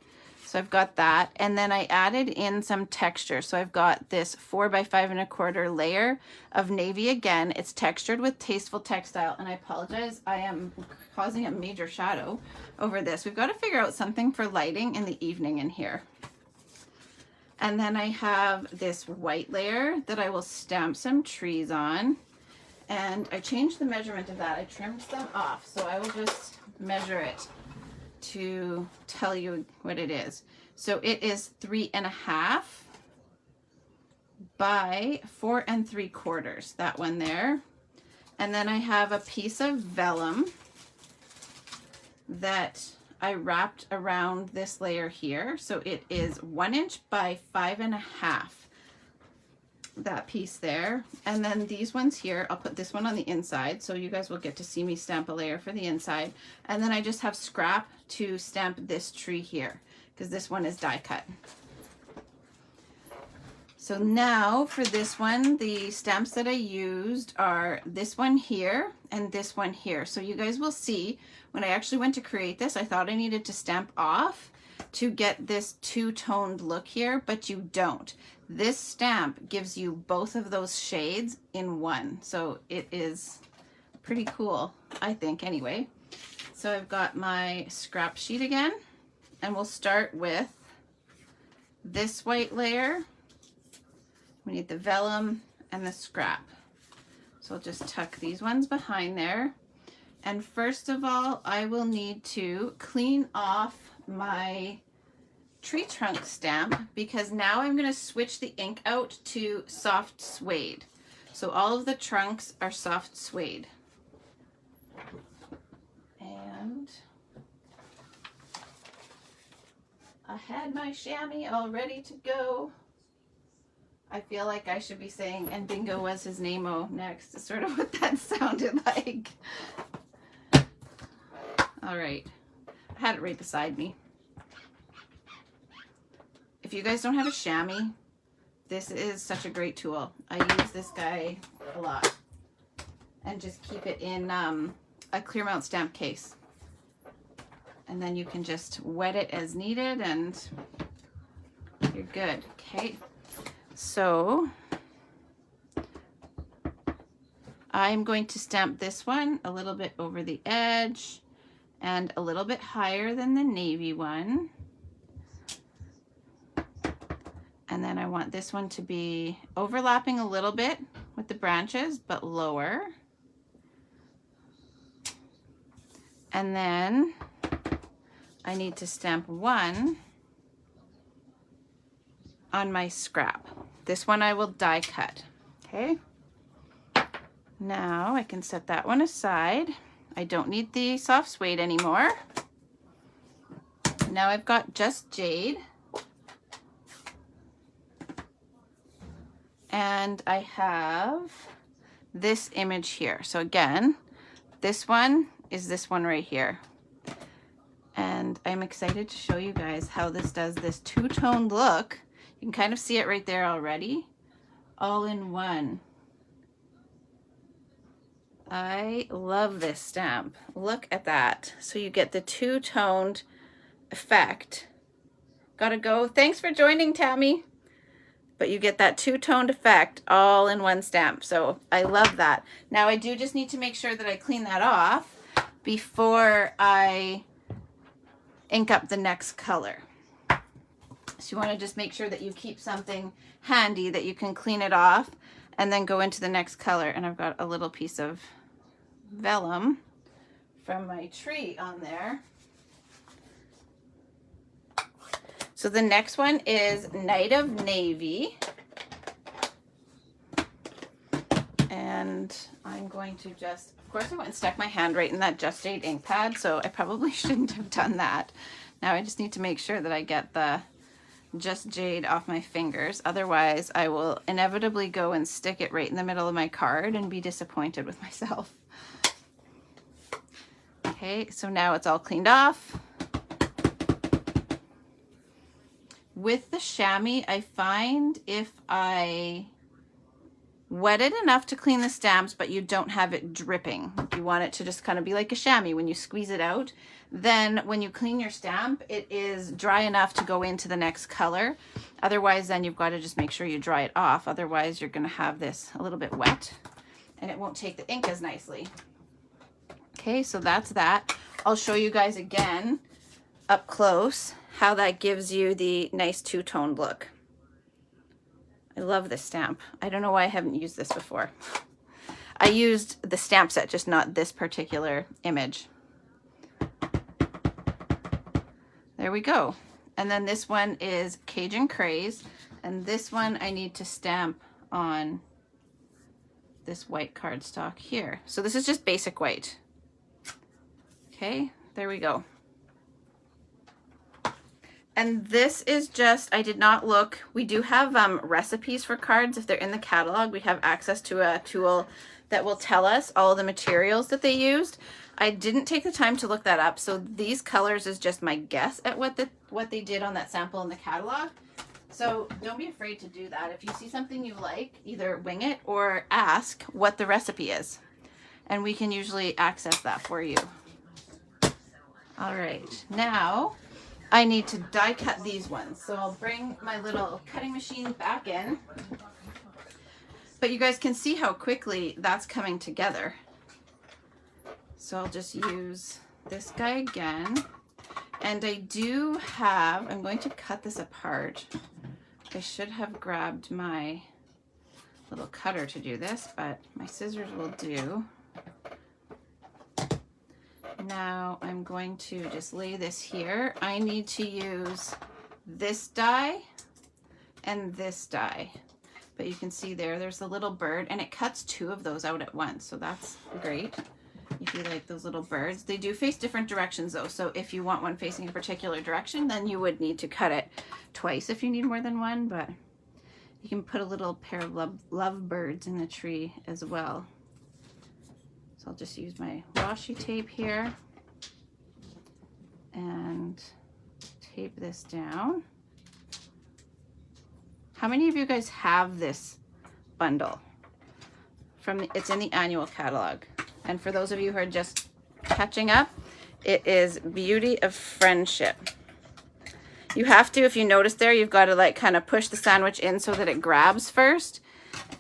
So I've got that, and then I added in some texture. So I've got this 4 by 5 1/4 layer of navy again. It's textured with Tasteful Textile, and I apologize, I am causing a major shadow over this. We've got to figure out something for lighting in the evening in here. And then I have this white layer that I will stamp some trees on. And I changed the measurement of that. I trimmed them off. So I will just measure it to tell you what it is. So it is 3 1/2 by 4 3/4. That one there. And then I have a piece of vellum that I wrapped around this layer here. So it is 1 inch by 5 1/2, that piece there. And then these ones here, I'll put this one on the inside so you guys will get to see me stamp a layer for the inside. And then I just have scrap to stamp this tree here because this one is die cut. So now for this one, the stamps that I used are this one here and this one here. So you guys will see when I actually went to create this, I thought I needed to stamp off to get this two-toned look here, but you don't. This stamp gives you both of those shades in one. So it is pretty cool, I think, anyway. So I've got my scrap sheet again, and we'll start with this white layer. We need the vellum and the scrap. So I'll just tuck these ones behind there. And first of all, I will need to clean off my tree trunk stamp because now I'm going to switch the ink out to soft suede. So all of the trunks are soft suede. And I had my chamois all ready to go. I feel like I should be saying, and Bingo was his name-o next, is sort of what that sounded like. All right, I had it right beside me. If you guys don't have a chamois, this is such a great tool. I use this guy a lot. And just keep it in a clear mount stamp case. And then you can just wet it as needed and you're good, okay? So I'm going to stamp this one a little bit over the edge and a little bit higher than the navy one. And then I want this one to be overlapping a little bit with the branches, but lower. And then I need to stamp one on my scrap. This one I will die cut. Okay. Now I can set that one aside. I don't need the soft suede anymore. Now I've got just jade. And I have this image here. So again, this one is this one right here. And I'm excited to show you guys how this does this two-toned look. You can kind of see it right there already. All in one. I love this stamp. Look at that. So you get the two-toned effect. Gotta go. Thanks for joining, Tammy. But you get that two-toned effect all in one stamp. So I love that. Now I do just need to make sure that I clean that off before I ink up the next color. So you want to just make sure that you keep something handy that you can clean it off and then go into the next color. And I've got a little piece of vellum from my tree on there. So the next one is Night of Navy. And I'm going to just, of course I went and stuck my hand right in that Just Jade ink pad, so I probably shouldn't have done that. Now I just need to make sure that I get the Just Jade off my fingers. Otherwise I will inevitably go and stick it right in the middle of my card and be disappointed with myself. Okay, so now it's all cleaned off. With the chamois, I find if I wet it enough to clean the stamps, but you don't have it dripping, you want it to just kind of be like a chamois when you squeeze it out, then when you clean your stamp, it is dry enough to go into the next color. Otherwise, then you've got to just make sure you dry it off. Otherwise, you're going to have this a little bit wet and it won't take the ink as nicely. Okay, so that's that. I'll show you guys again up close how that gives you the nice two-toned look. I love this stamp. I don't know why I haven't used this before. I used the stamp set, just not this particular image. There we go. And then this one is Cajun Craze. And this one I need to stamp on this white cardstock here. So this is just basic white. Okay, there we go. And this is just, I did not look, we do have recipes for cards. If they're in the catalog, we have access to a tool that will tell us all the materials that they used. I didn't take the time to look that up, so these colors is just my guess at what they did on that sample in the catalog. So don't be afraid to do that. If you see something you like, either wing it or ask what the recipe is. And we can usually access that for you. All right, now I need to die cut these ones. So I'll bring my little cutting machine back in. But you guys can see how quickly that's coming together. So I'll just use this guy again. And I do have, I'm going to cut this apart. I should have grabbed my little cutter to do this, but my scissors will do. Now I'm going to just lay this here. I need to use this die and this die. But you can see there's a little bird, and it cuts two of those out at once. So that's great if you like those little birds. They do face different directions though. So if you want one facing a particular direction, then you would need to cut it twice if you need more than one. But you can put a little pair of love birds in the tree as well. So I'll just use my washi tape here and tape this down. How many of you guys have this bundle? It's in the annual catalog. And for those of you who are just catching up, it is Beauty of Friendship. You have to, if you notice there, you've got to like kind of push the sandwich in so that it grabs first,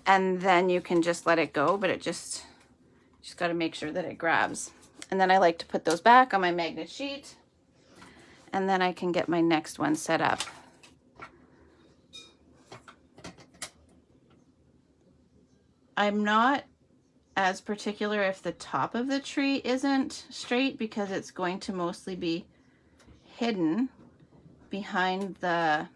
and then you can just let it go, but it just got to make sure that it grabs. And then I like to put those back on my magnet sheet, and then I can get my next one set up. I'm not as particular if the top of the tree isn't straight, because it's going to mostly be hidden behind the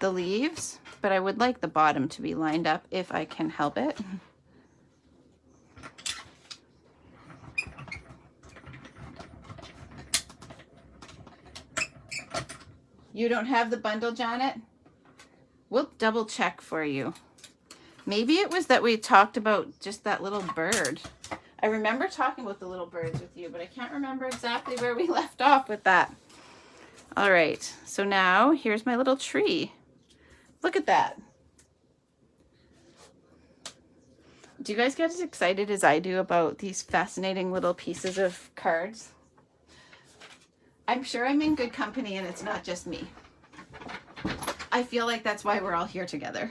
the leaves, but I would like the bottom to be lined up if I can help it. You don't have the bundle, Janet? We'll double check for you. Maybe it was that we talked about just that little bird. I remember talking about the little birds with you, but I can't remember exactly where we left off with that. All right, so now here's my little tree. Look at that. Do you guys get as excited as I do about these fascinating little pieces of cards? I'm sure I'm in good company and it's not just me. I feel like that's why we're all here together.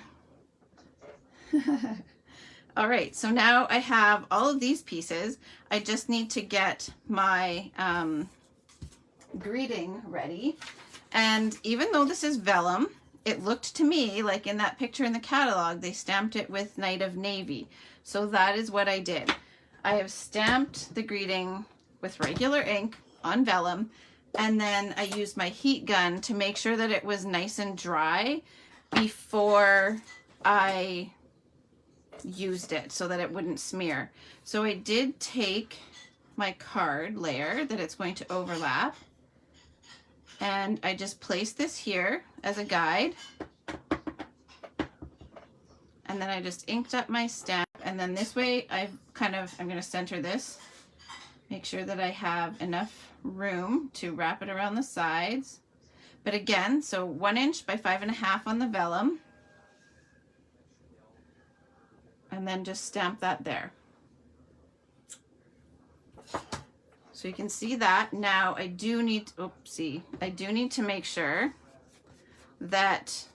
All right, so now I have all of these pieces. I just need to get my greeting ready. And even though this is vellum, it looked to me like in that picture in the catalog, they stamped it with Night of Navy. So that is what I did. I have stamped the greeting with regular ink on vellum, and then I used my heat gun to make sure that it was nice and dry before I used it so that it wouldn't smear. So I did take my card layer that it's going to overlap, and I just placed this here as a guide, and then I just inked up my stamp, and then this way I'm going to center this, make sure that I have enough room to wrap it around the sides. But again, so 1 inch by 5.5 on the vellum, and then just stamp that there. So you can see that. Now I do need, I do need to make sure that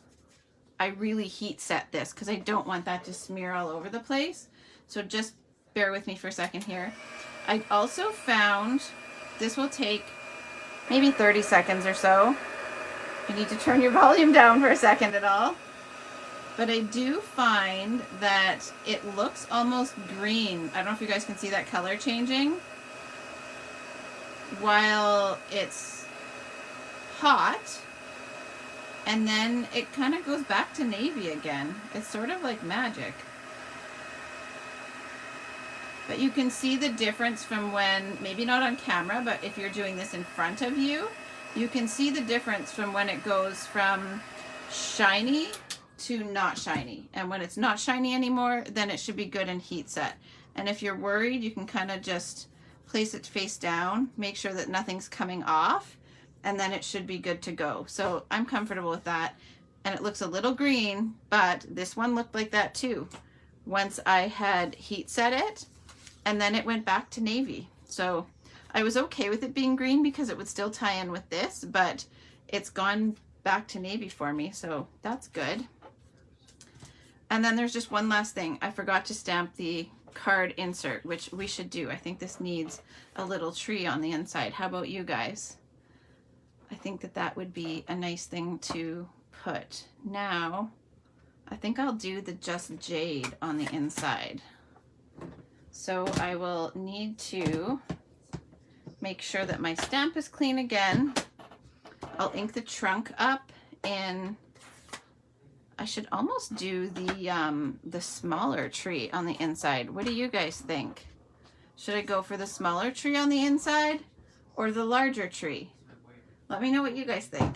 I really heat set this because I don't want that to smear all over the place. So just bear with me for a second here. I also found, this will take maybe 30 seconds or so. You need to turn your volume down for a second at all. But I do find that it looks almost green. I don't know if you guys can see that color changing while it's hot, and then it kind of goes back to navy again. It's sort of like magic. But you can see the difference from when, maybe not on camera, but if you're doing this in front of you, you can see the difference from when it goes from shiny to not shiny. And when it's not shiny anymore, then it should be good and heat set. And if you're worried, you can kind of just place it face down, make sure that nothing's coming off, and then it should be good to go. So I'm comfortable with that. And it looks a little green, but this one looked like that too once I had heat set it, and then it went back to navy. So I was okay with it being green because it would still tie in with this, but it's gone back to navy for me, so that's good. And then there's just one last thing. I forgot to stamp the card insert, which we should do. I think this needs a little tree on the inside. How about you guys? I think that that would be a nice thing to put. Now, I think I'll do the Just Jade on the inside. So I will need to make sure that my stamp is clean again. I'll ink the trunk up in, I should almost do the smaller tree on the inside. What do you guys think? Should I go for the smaller tree on the inside or the larger tree? Let me know what you guys think.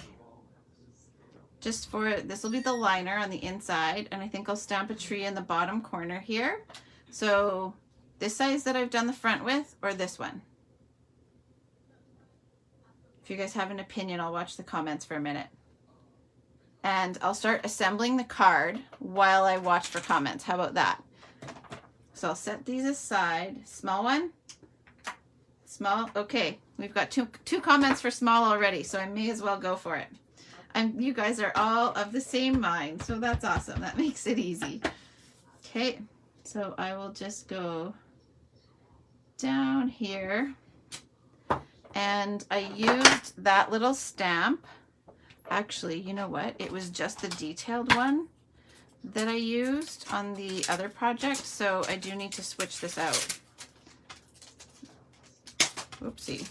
Just for, this will be the liner on the inside, and I think I'll stamp a tree in the bottom corner here. So this size that I've done the front with, or this one? If you guys have an opinion, I'll watch the comments for a minute. And I'll start assembling the card while I watch for comments. How about that? So I'll set these aside. Small one? Small? Okay, we've got two comments for small already, so I may as well go for it. You guys are all of the same mind, so that's awesome. That makes it easy. Okay, so I will just go down here. And I used that little stamp. Actually, you know what? It was just the detailed one that I used on the other project, so I do need to switch this out. Whoopsie.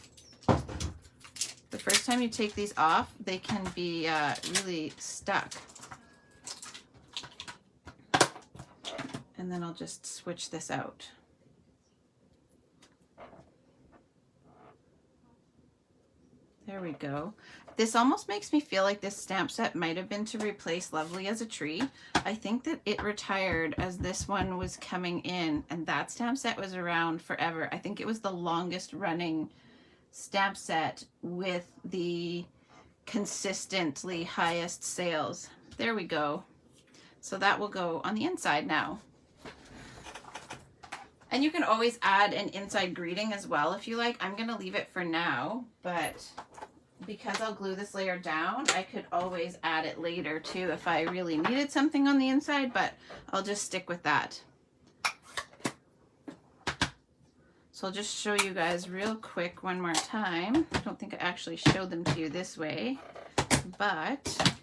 The first time you take these off, they can be really stuck. And then I'll just switch this out. There we go. This almost makes me feel like this stamp set might have been to replace Lovely as a Tree. I think that it retired as this one was coming in, and that stamp set was around forever. I think it was the longest running stamp set with the consistently highest sales. There we go. So that will go on the inside now. And you can always add an inside greeting as well if you like. I'm going to leave it for now, but because I'll glue this layer down, I could always add it later too if I really needed something on the inside, but I'll just stick with that. So I'll just show you guys real quick one more time. I don't think I actually showed them to you this way, but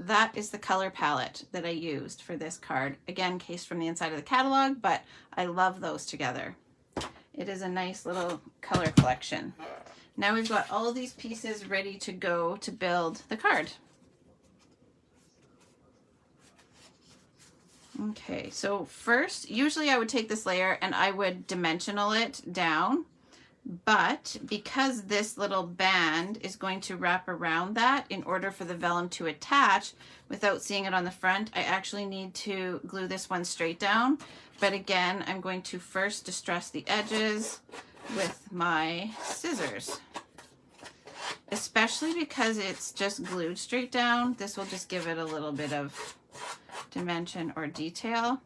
that is the color palette that I used for this card. Again, cased from the inside of the catalog, but I love those together. It is a nice little color collection. Now we've got all of these pieces ready to go to build the card. Okay, so first, usually I would take this layer and I would dimensional it down, but because this little band is going to wrap around that in order for the vellum to attach without seeing it on the front, I actually need to glue this one straight down. But again, I'm going to first distress the edges with my scissors. Especially because it's just glued straight down, this will just give it a little bit of dimension or detail.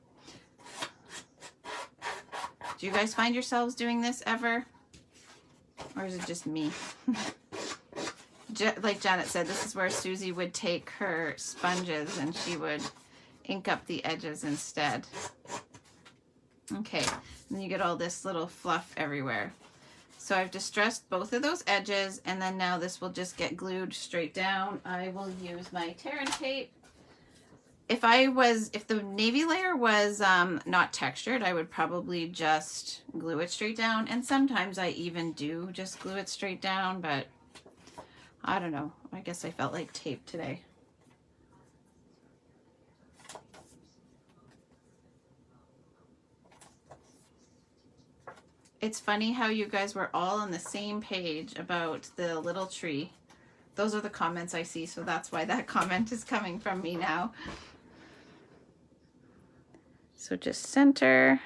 Do you guys find yourselves doing this ever? Or is it just me? Like Janet said, this is where Susie would take her sponges and she would ink up the edges instead. Okay, and then you get all this little fluff everywhere. So I've distressed both of those edges, and then now this will just get glued straight down. I will use my tear and tape. If the navy layer was not textured, I would probably just glue it straight down. And sometimes I even do just glue it straight down, but I don't know. I guess I felt like tape today. It's funny how you guys were all on the same page about the little tree. Those are the comments I see, so that's why that comment is coming from me now. So just center.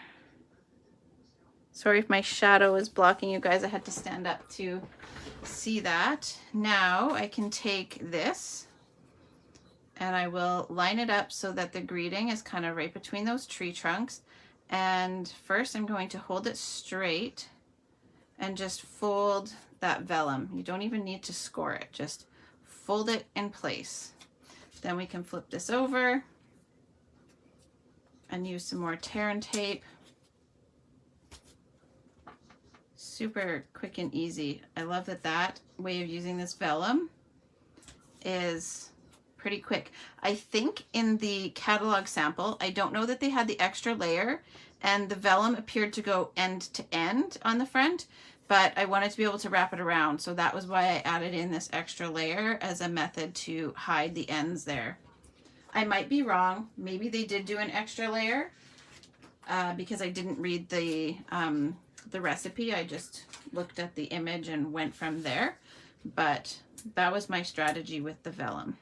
Sorry if my shadow is blocking you guys. I had to stand up to see that. Now I can take this and I will line it up so that the greeting is kind of right between those tree trunks. And first I'm going to hold it straight and just fold that vellum. You don't even need to score it, just fold it in place. Then we can flip this over and use some more tear and tape. Super quick and easy. I love that that way of using this vellum is pretty quick. I think in the catalog sample, I don't know that they had the extra layer and the vellum appeared to go end to end on the front, but I wanted to be able to wrap it around. So that was why I added in this extra layer as a method to hide the ends there. I might be wrong. Maybe they did do an extra layer because I didn't read the recipe. I just looked at the image and went from there. But that was my strategy with the vellum.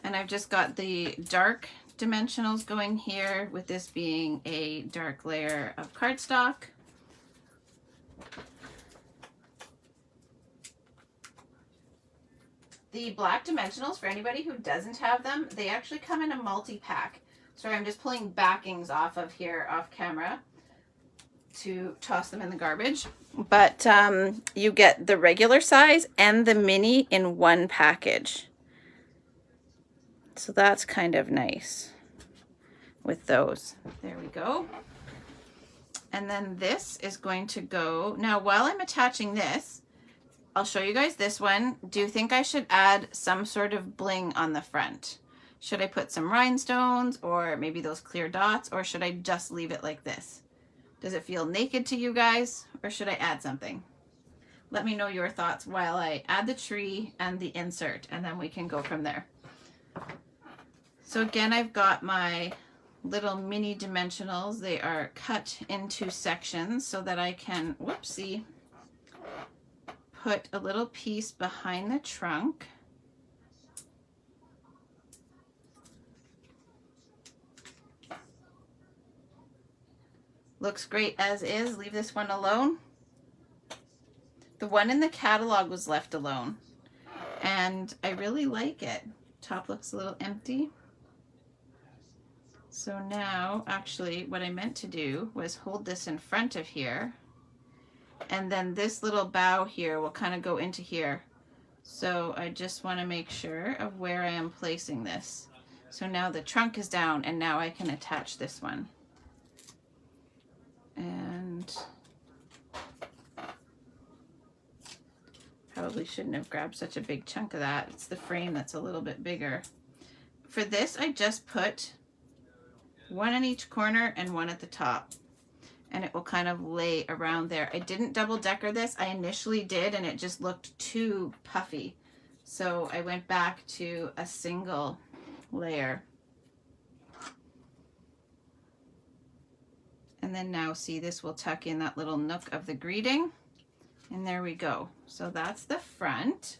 And I've just got the dark dimensionals going here, with this being a dark layer of cardstock. The black dimensionals, for anybody who doesn't have them, they actually come in a multi-pack. Sorry, I'm just pulling backings off of here off camera to toss them in the garbage. But you get the regular size and the mini in one package. So that's kind of nice with those. There we go. And then this is going to go, now while I'm attaching this, I'll show you guys this one. Do you think I should add some sort of bling on the front? Should I put some rhinestones or maybe those clear dots, or should I just leave it like this? Does it feel naked to you guys, or should I add something? Let me know your thoughts while I add the tree and the insert, and then we can go from there. So again, I've got my little mini dimensionals. They are cut into sections so that I can, whoopsie, put a little piece behind the trunk. Looks great as is. Leave this one alone. The one in the catalog was left alone, and I really like it. Top looks a little empty. So now, actually, what I meant to do was hold this in front of here, and then this little bow here will kind of go into here. So I just want to make sure of where I am placing this. So now the trunk is down, and now I can attach this one. And probably shouldn't have grabbed such a big chunk of that. It's the frame that's a little bit bigger. For this, I just put one in each corner and one at the top, and it will kind of lay around there. I didn't double decker this. I initially did, and it just looked too puffy. So I went back to a single layer. And then now see, this will tuck in that little nook of the greeting. And there we go. So that's the front.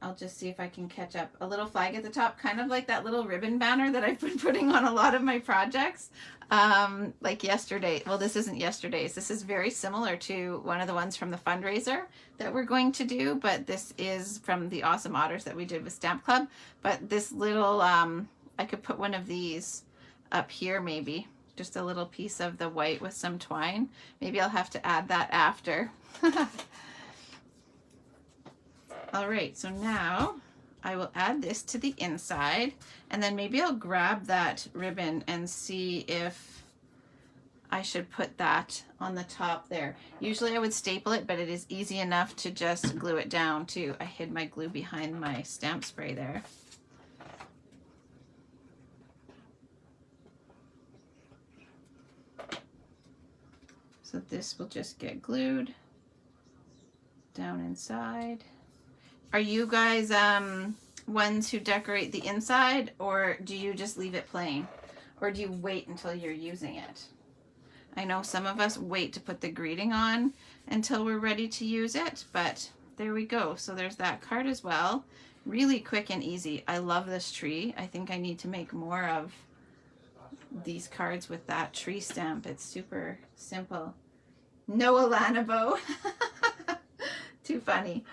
I'll just see if I can catch up. A little flag at the top, kind of like that little ribbon banner that I've been putting on a lot of my projects. Like yesterday. Well, this isn't yesterday's. This is very similar to one of the ones from the fundraiser that we're going to do, but this is from the Awesome Otters that we did with Stamp Club. But this little, I could put one of these up here maybe. Just a little piece of the white with some twine. Maybe I'll have to add that after. All right, so now I will add this to the inside, and then maybe I'll grab that ribbon and see if I should put that on the top there. Usually I would staple it, but it is easy enough to just glue it down too. I hid my glue behind my stamp spray there. So this will just get glued down inside. Are you guys ones who decorate the inside, or do you just leave it plain? Or do you wait until you're using it? I know some of us wait to put the greeting on until we're ready to use it, but there we go. So there's that card as well. Really quick and easy. I love this tree. I think I need to make more of these cards with that tree stamp. It's super simple. No Alana bow. Too funny.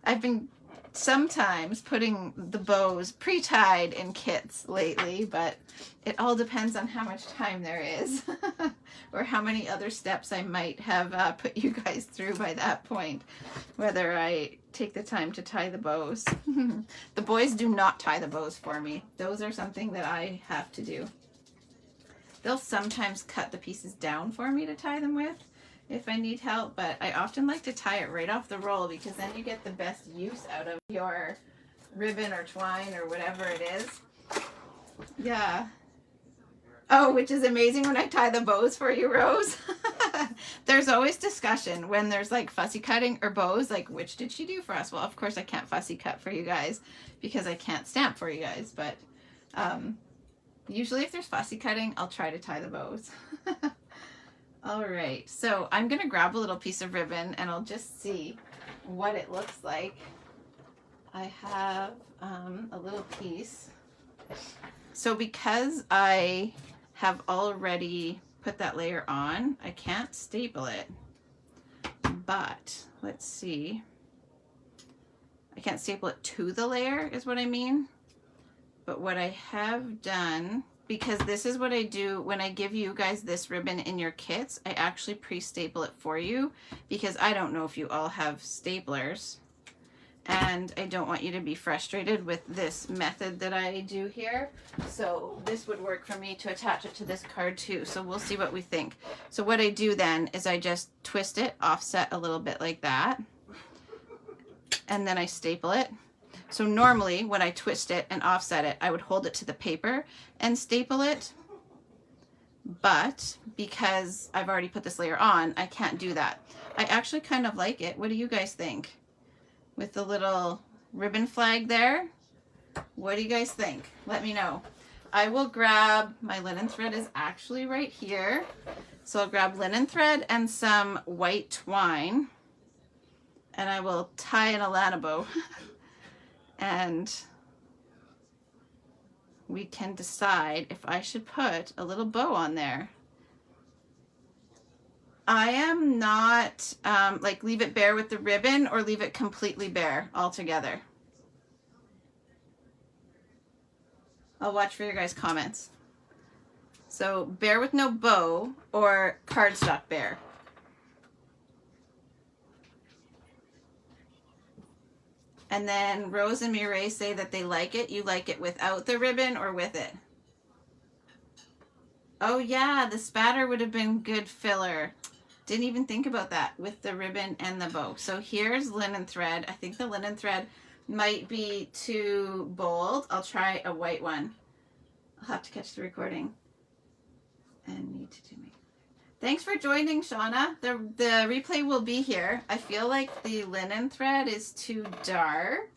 I've been sometimes putting the bows pre-tied in kits lately, but it all depends on how much time there is or how many other steps I might have put you guys through by that point, whether I take the time to tie the bows. The boys do not tie the bows for me. Those are something that I have to do. They'll sometimes cut the pieces down for me to tie them with if I need help, but I often like to tie it right off the roll because then you get the best use out of your ribbon or twine or whatever it is. Yeah. Oh, which is amazing when I tie the bows for you, Rose. There's always discussion when there's like fussy cutting or bows, like which did she do for us? Well, of course I can't fussy cut for you guys because I can't stamp for you guys, but usually if there's fussy cutting, I'll try to tie the bows. All right, so I'm gonna grab a little piece of ribbon and I'll just see what it looks like. I have a little piece. So because I have already put that layer on, I can't staple it, but let's see. I can't staple it to the layer is what I mean. But what I have done, because this is what I do when I give you guys this ribbon in your kits, I actually pre-staple it for you because I don't know if you all have staplers and I don't want you to be frustrated with this method that I do here. So this would work for me to attach it to this card too. So we'll see what we think. So what I do then is I just twist it, offset a little bit like that, and then I staple it. So normally when I twist it and offset it, I would hold it to the paper and staple it. But because I've already put this layer on, I can't do that. I actually kind of like it. What do you guys think? With the little ribbon flag there. What do you guys think? Let me know. I will grab, my linen thread is actually right here. So I'll grab linen thread and some white twine, and I will tie an Alana bow and we can decide if I should put a little bow on there. I am not like leave it bare with the ribbon or leave it completely bare altogether. I'll watch for your guys' comments. So bare with no bow or cardstock bare. And then Rose and Mireille say that they like it. You like it without the ribbon or with it? Oh yeah, the spatter would have been good filler. Didn't even think about that with the ribbon and the bow. So here's linen thread. I think the linen thread might be too bold. I'll try a white one. I'll have to catch the recording. And need to do me. Thanks for joining, Shauna. The replay will be here. I feel like the linen thread is too dark.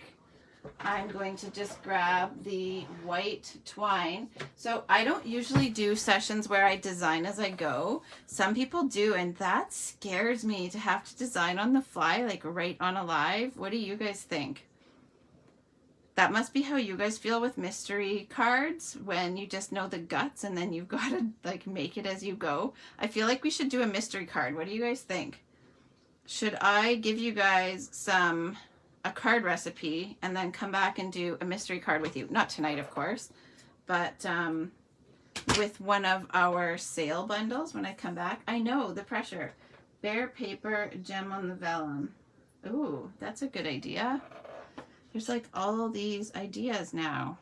I'm going to just grab the white twine. So I don't usually do sessions where I design as I go. Some people do, and that scares me to have to design on the fly, like right on a live. What do you guys think? That must be how you guys feel with mystery cards, when you just know the guts and then you've got to like make it as you go. I feel like we should do a mystery card. What do you guys think? Should I give you guys a card recipe and then come back and do a mystery card with you? Not tonight, of course, but with one of our sale bundles when I come back. I know, the pressure. Bare paper, gem on the vellum. Ooh, that's a good idea. There's like all these ideas now.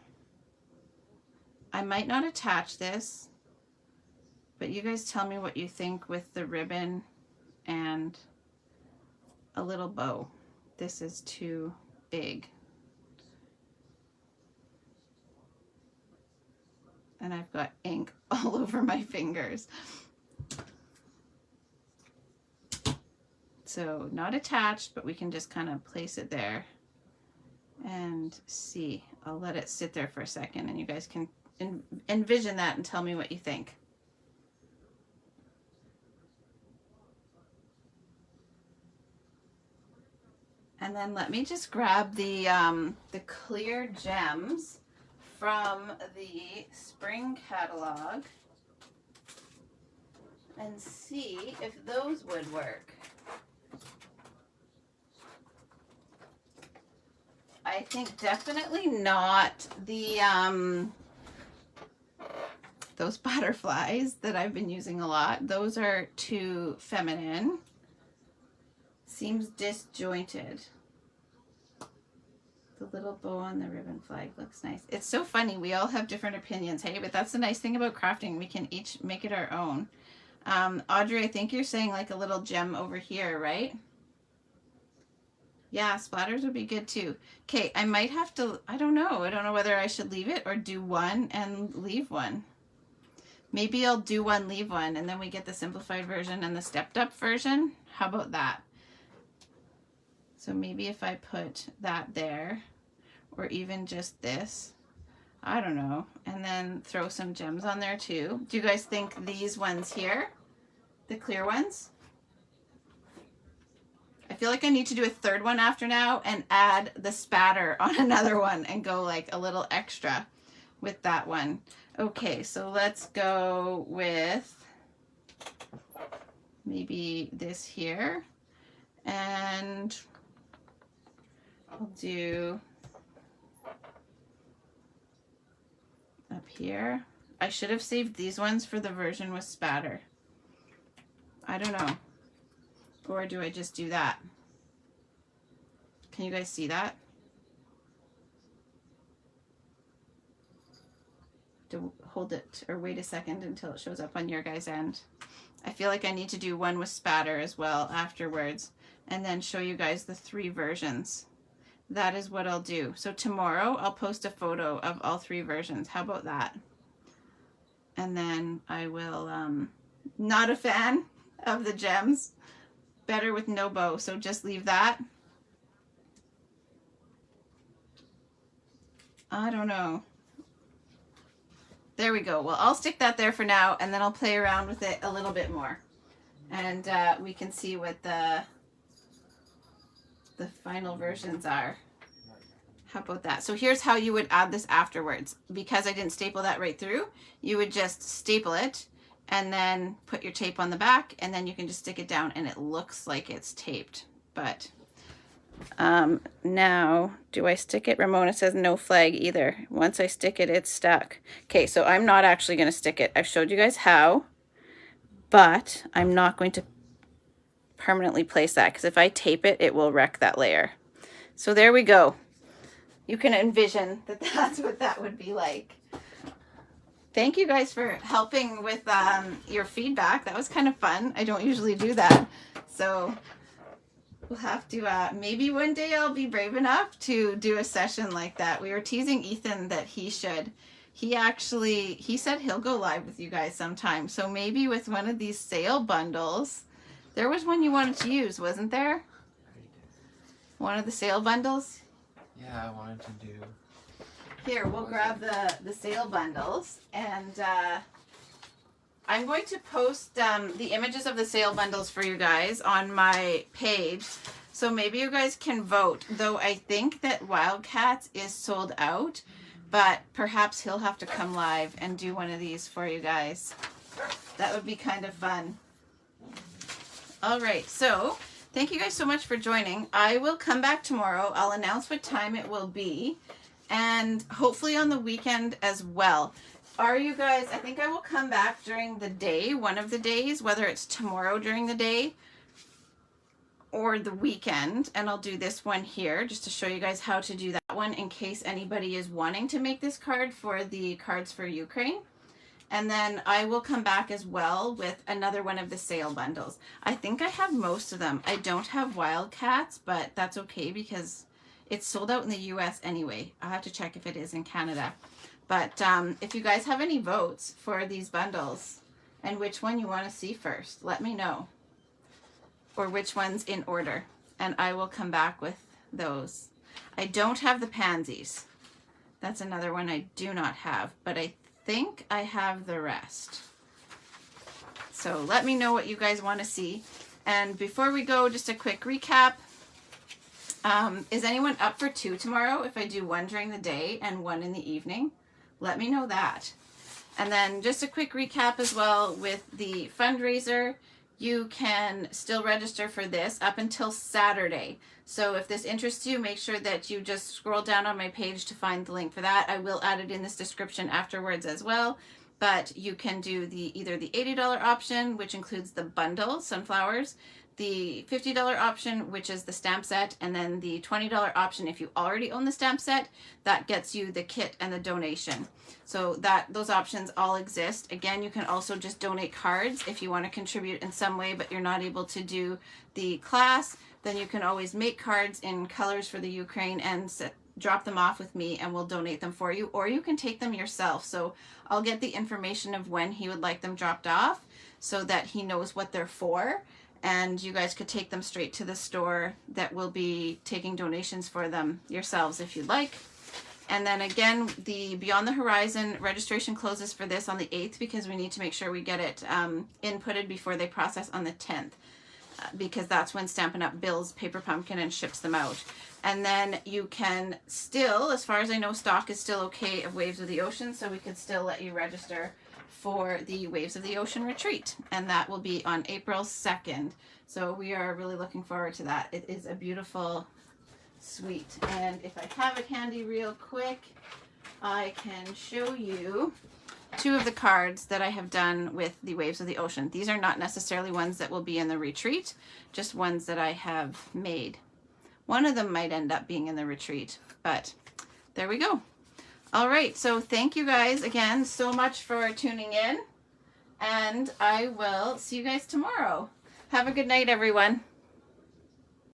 I might not attach this, but you guys tell me what you think with the ribbon and a little bow. This is too big. And I've got ink all over my fingers. So not attached, but we can just kind of place it there and see. I'll let it sit there for a second and you guys can envision that and tell me what you think. And then let me just grab the clear gems from the spring catalog and see if those would work. I think definitely not the those butterflies that I've been using a lot. Those are too feminine. Seems disjointed. The little bow on the ribbon flag looks nice. It's so funny. We all have different opinions, hey? But that's the nice thing about crafting. We can each make it our own. Audrey, I think you're saying like a little gem over here, right? Yeah, splatters would be good too. Okay, I might have to, I don't know. I don't know whether I should leave it or do one and leave one. Maybe I'll do one, leave one, and then we get the simplified version and the stepped up version. How about that? So maybe if I put that there, or even just this, I don't know, and then throw some gems on there too. Do you guys think these ones here, the clear ones? I feel like I need to do a third one after now and add the spatter on another one and go like a little extra with that one. Okay, so let's go with maybe this here, and I'll do up here. I should have saved these ones for the version with spatter. I don't know. Or do I just do that? Can you guys see that? To hold it or wait a second until it shows up on your guys' end. I feel like I need to do one with spatter as well afterwards and then show you guys the 3 versions. That is what I'll do. So tomorrow I'll post a photo of all 3 versions. How about that? And then I will, not a fan of the gems. Better with no bow, so just leave that. I don't know. There we go. Well, I'll stick that there for now, and then I'll play around with it a little bit more. And we can see what the final versions are. How about that? So here's how you would add this afterwards. Because I didn't staple that right through, you would just staple it and then put your tape on the back, and then you can just stick it down and it looks like it's taped. But now, do I stick it? Ramona says no flag either. Once I stick it, it's stuck. Okay, so I'm not actually going to stick it. I've showed you guys how, but I'm not going to permanently place that, because if I tape it, it will wreck that layer. So there we go. You can envision that that's what that would be like. Thank you guys for helping with your feedback. That was kind of fun. I don't usually do that. So we'll have to, maybe one day I'll be brave enough to do a session like that. We were teasing Ethan that he should. He said he'll go live with you guys sometime. So maybe with one of these sale bundles. There was one you wanted to use, wasn't there? One of the sale bundles? Yeah, I wanted to do. Here, we'll grab the sale bundles, and I'm going to post the images of the sale bundles for you guys on my page, so maybe you guys can vote. Though I think that Wildcats is sold out, but perhaps he'll have to come live and do one of these for you guys. That would be kind of fun. All right, so thank you guys so much for joining. I will come back tomorrow. I'll announce what time it will be, and hopefully on the weekend as well. Are you guys, I think I will come back during the day, one of the days, whether it's tomorrow during the day or the weekend, and I'll do this one here just to show you guys how to do that one in case anybody is wanting to make this card for the Cards for Ukraine. And then I will come back as well with another one of the sale bundles. I think I have most of them. I don't have Wildcats, but that's okay because it's sold out in the US anyway. I'll have to check if it is in Canada. But if you guys have any votes for these bundles and which one you want to see first, let me know. Or which one's in order. And I will come back with those. I don't have the pansies. That's another one I do not have. But I think I have the rest. So let me know what you guys want to see. And before we go, just a quick recap. Is anyone up for 2 tomorrow if I do one during the day and one in the evening? Let me know that. And then just a quick recap as well with the fundraiser. You can still register for this up until Saturday. So if this interests you, make sure that you just scroll down on my page to find the link for that. I will add it in this description afterwards as well. But you can do either the $80 option, which includes the bundle, sunflowers, the $50 option, which is the stamp set, and then the $20 option if you already own the stamp set, that gets you the kit and the donation. So those options all exist. Again, you can also just donate cards if you want to contribute in some way, but you're not able to do the class, then you can always make cards in colors for the Ukraine and drop them off with me and we'll donate them for you, or you can take them yourself. So I'll get the information of when he would like them dropped off so that he knows what they're for. And you guys could take them straight to the store that will be taking donations for them yourselves if you'd like. And then again, the Beyond the Horizon registration closes for this on the 8th because we need to make sure we get it inputted before they process on the 10th. Because that's when Stampin' Up! Bills Paper Pumpkin and ships them out. And then you can still, as far as I know, stock is still okay of Waves of the Ocean, so we could still let you register for the Waves of the Ocean retreat, and that will be on April 2nd. So we are really looking forward to that. It is a beautiful suite, and if I have it handy real quick, I can show you 2 of the cards that I have done with the Waves of the Ocean. These are not necessarily ones that will be in the retreat, just ones that I have made. One of them might end up being in the retreat, but there we go. All right, so thank you guys again so much for tuning in, and I will see you guys tomorrow. Have a good night, everyone.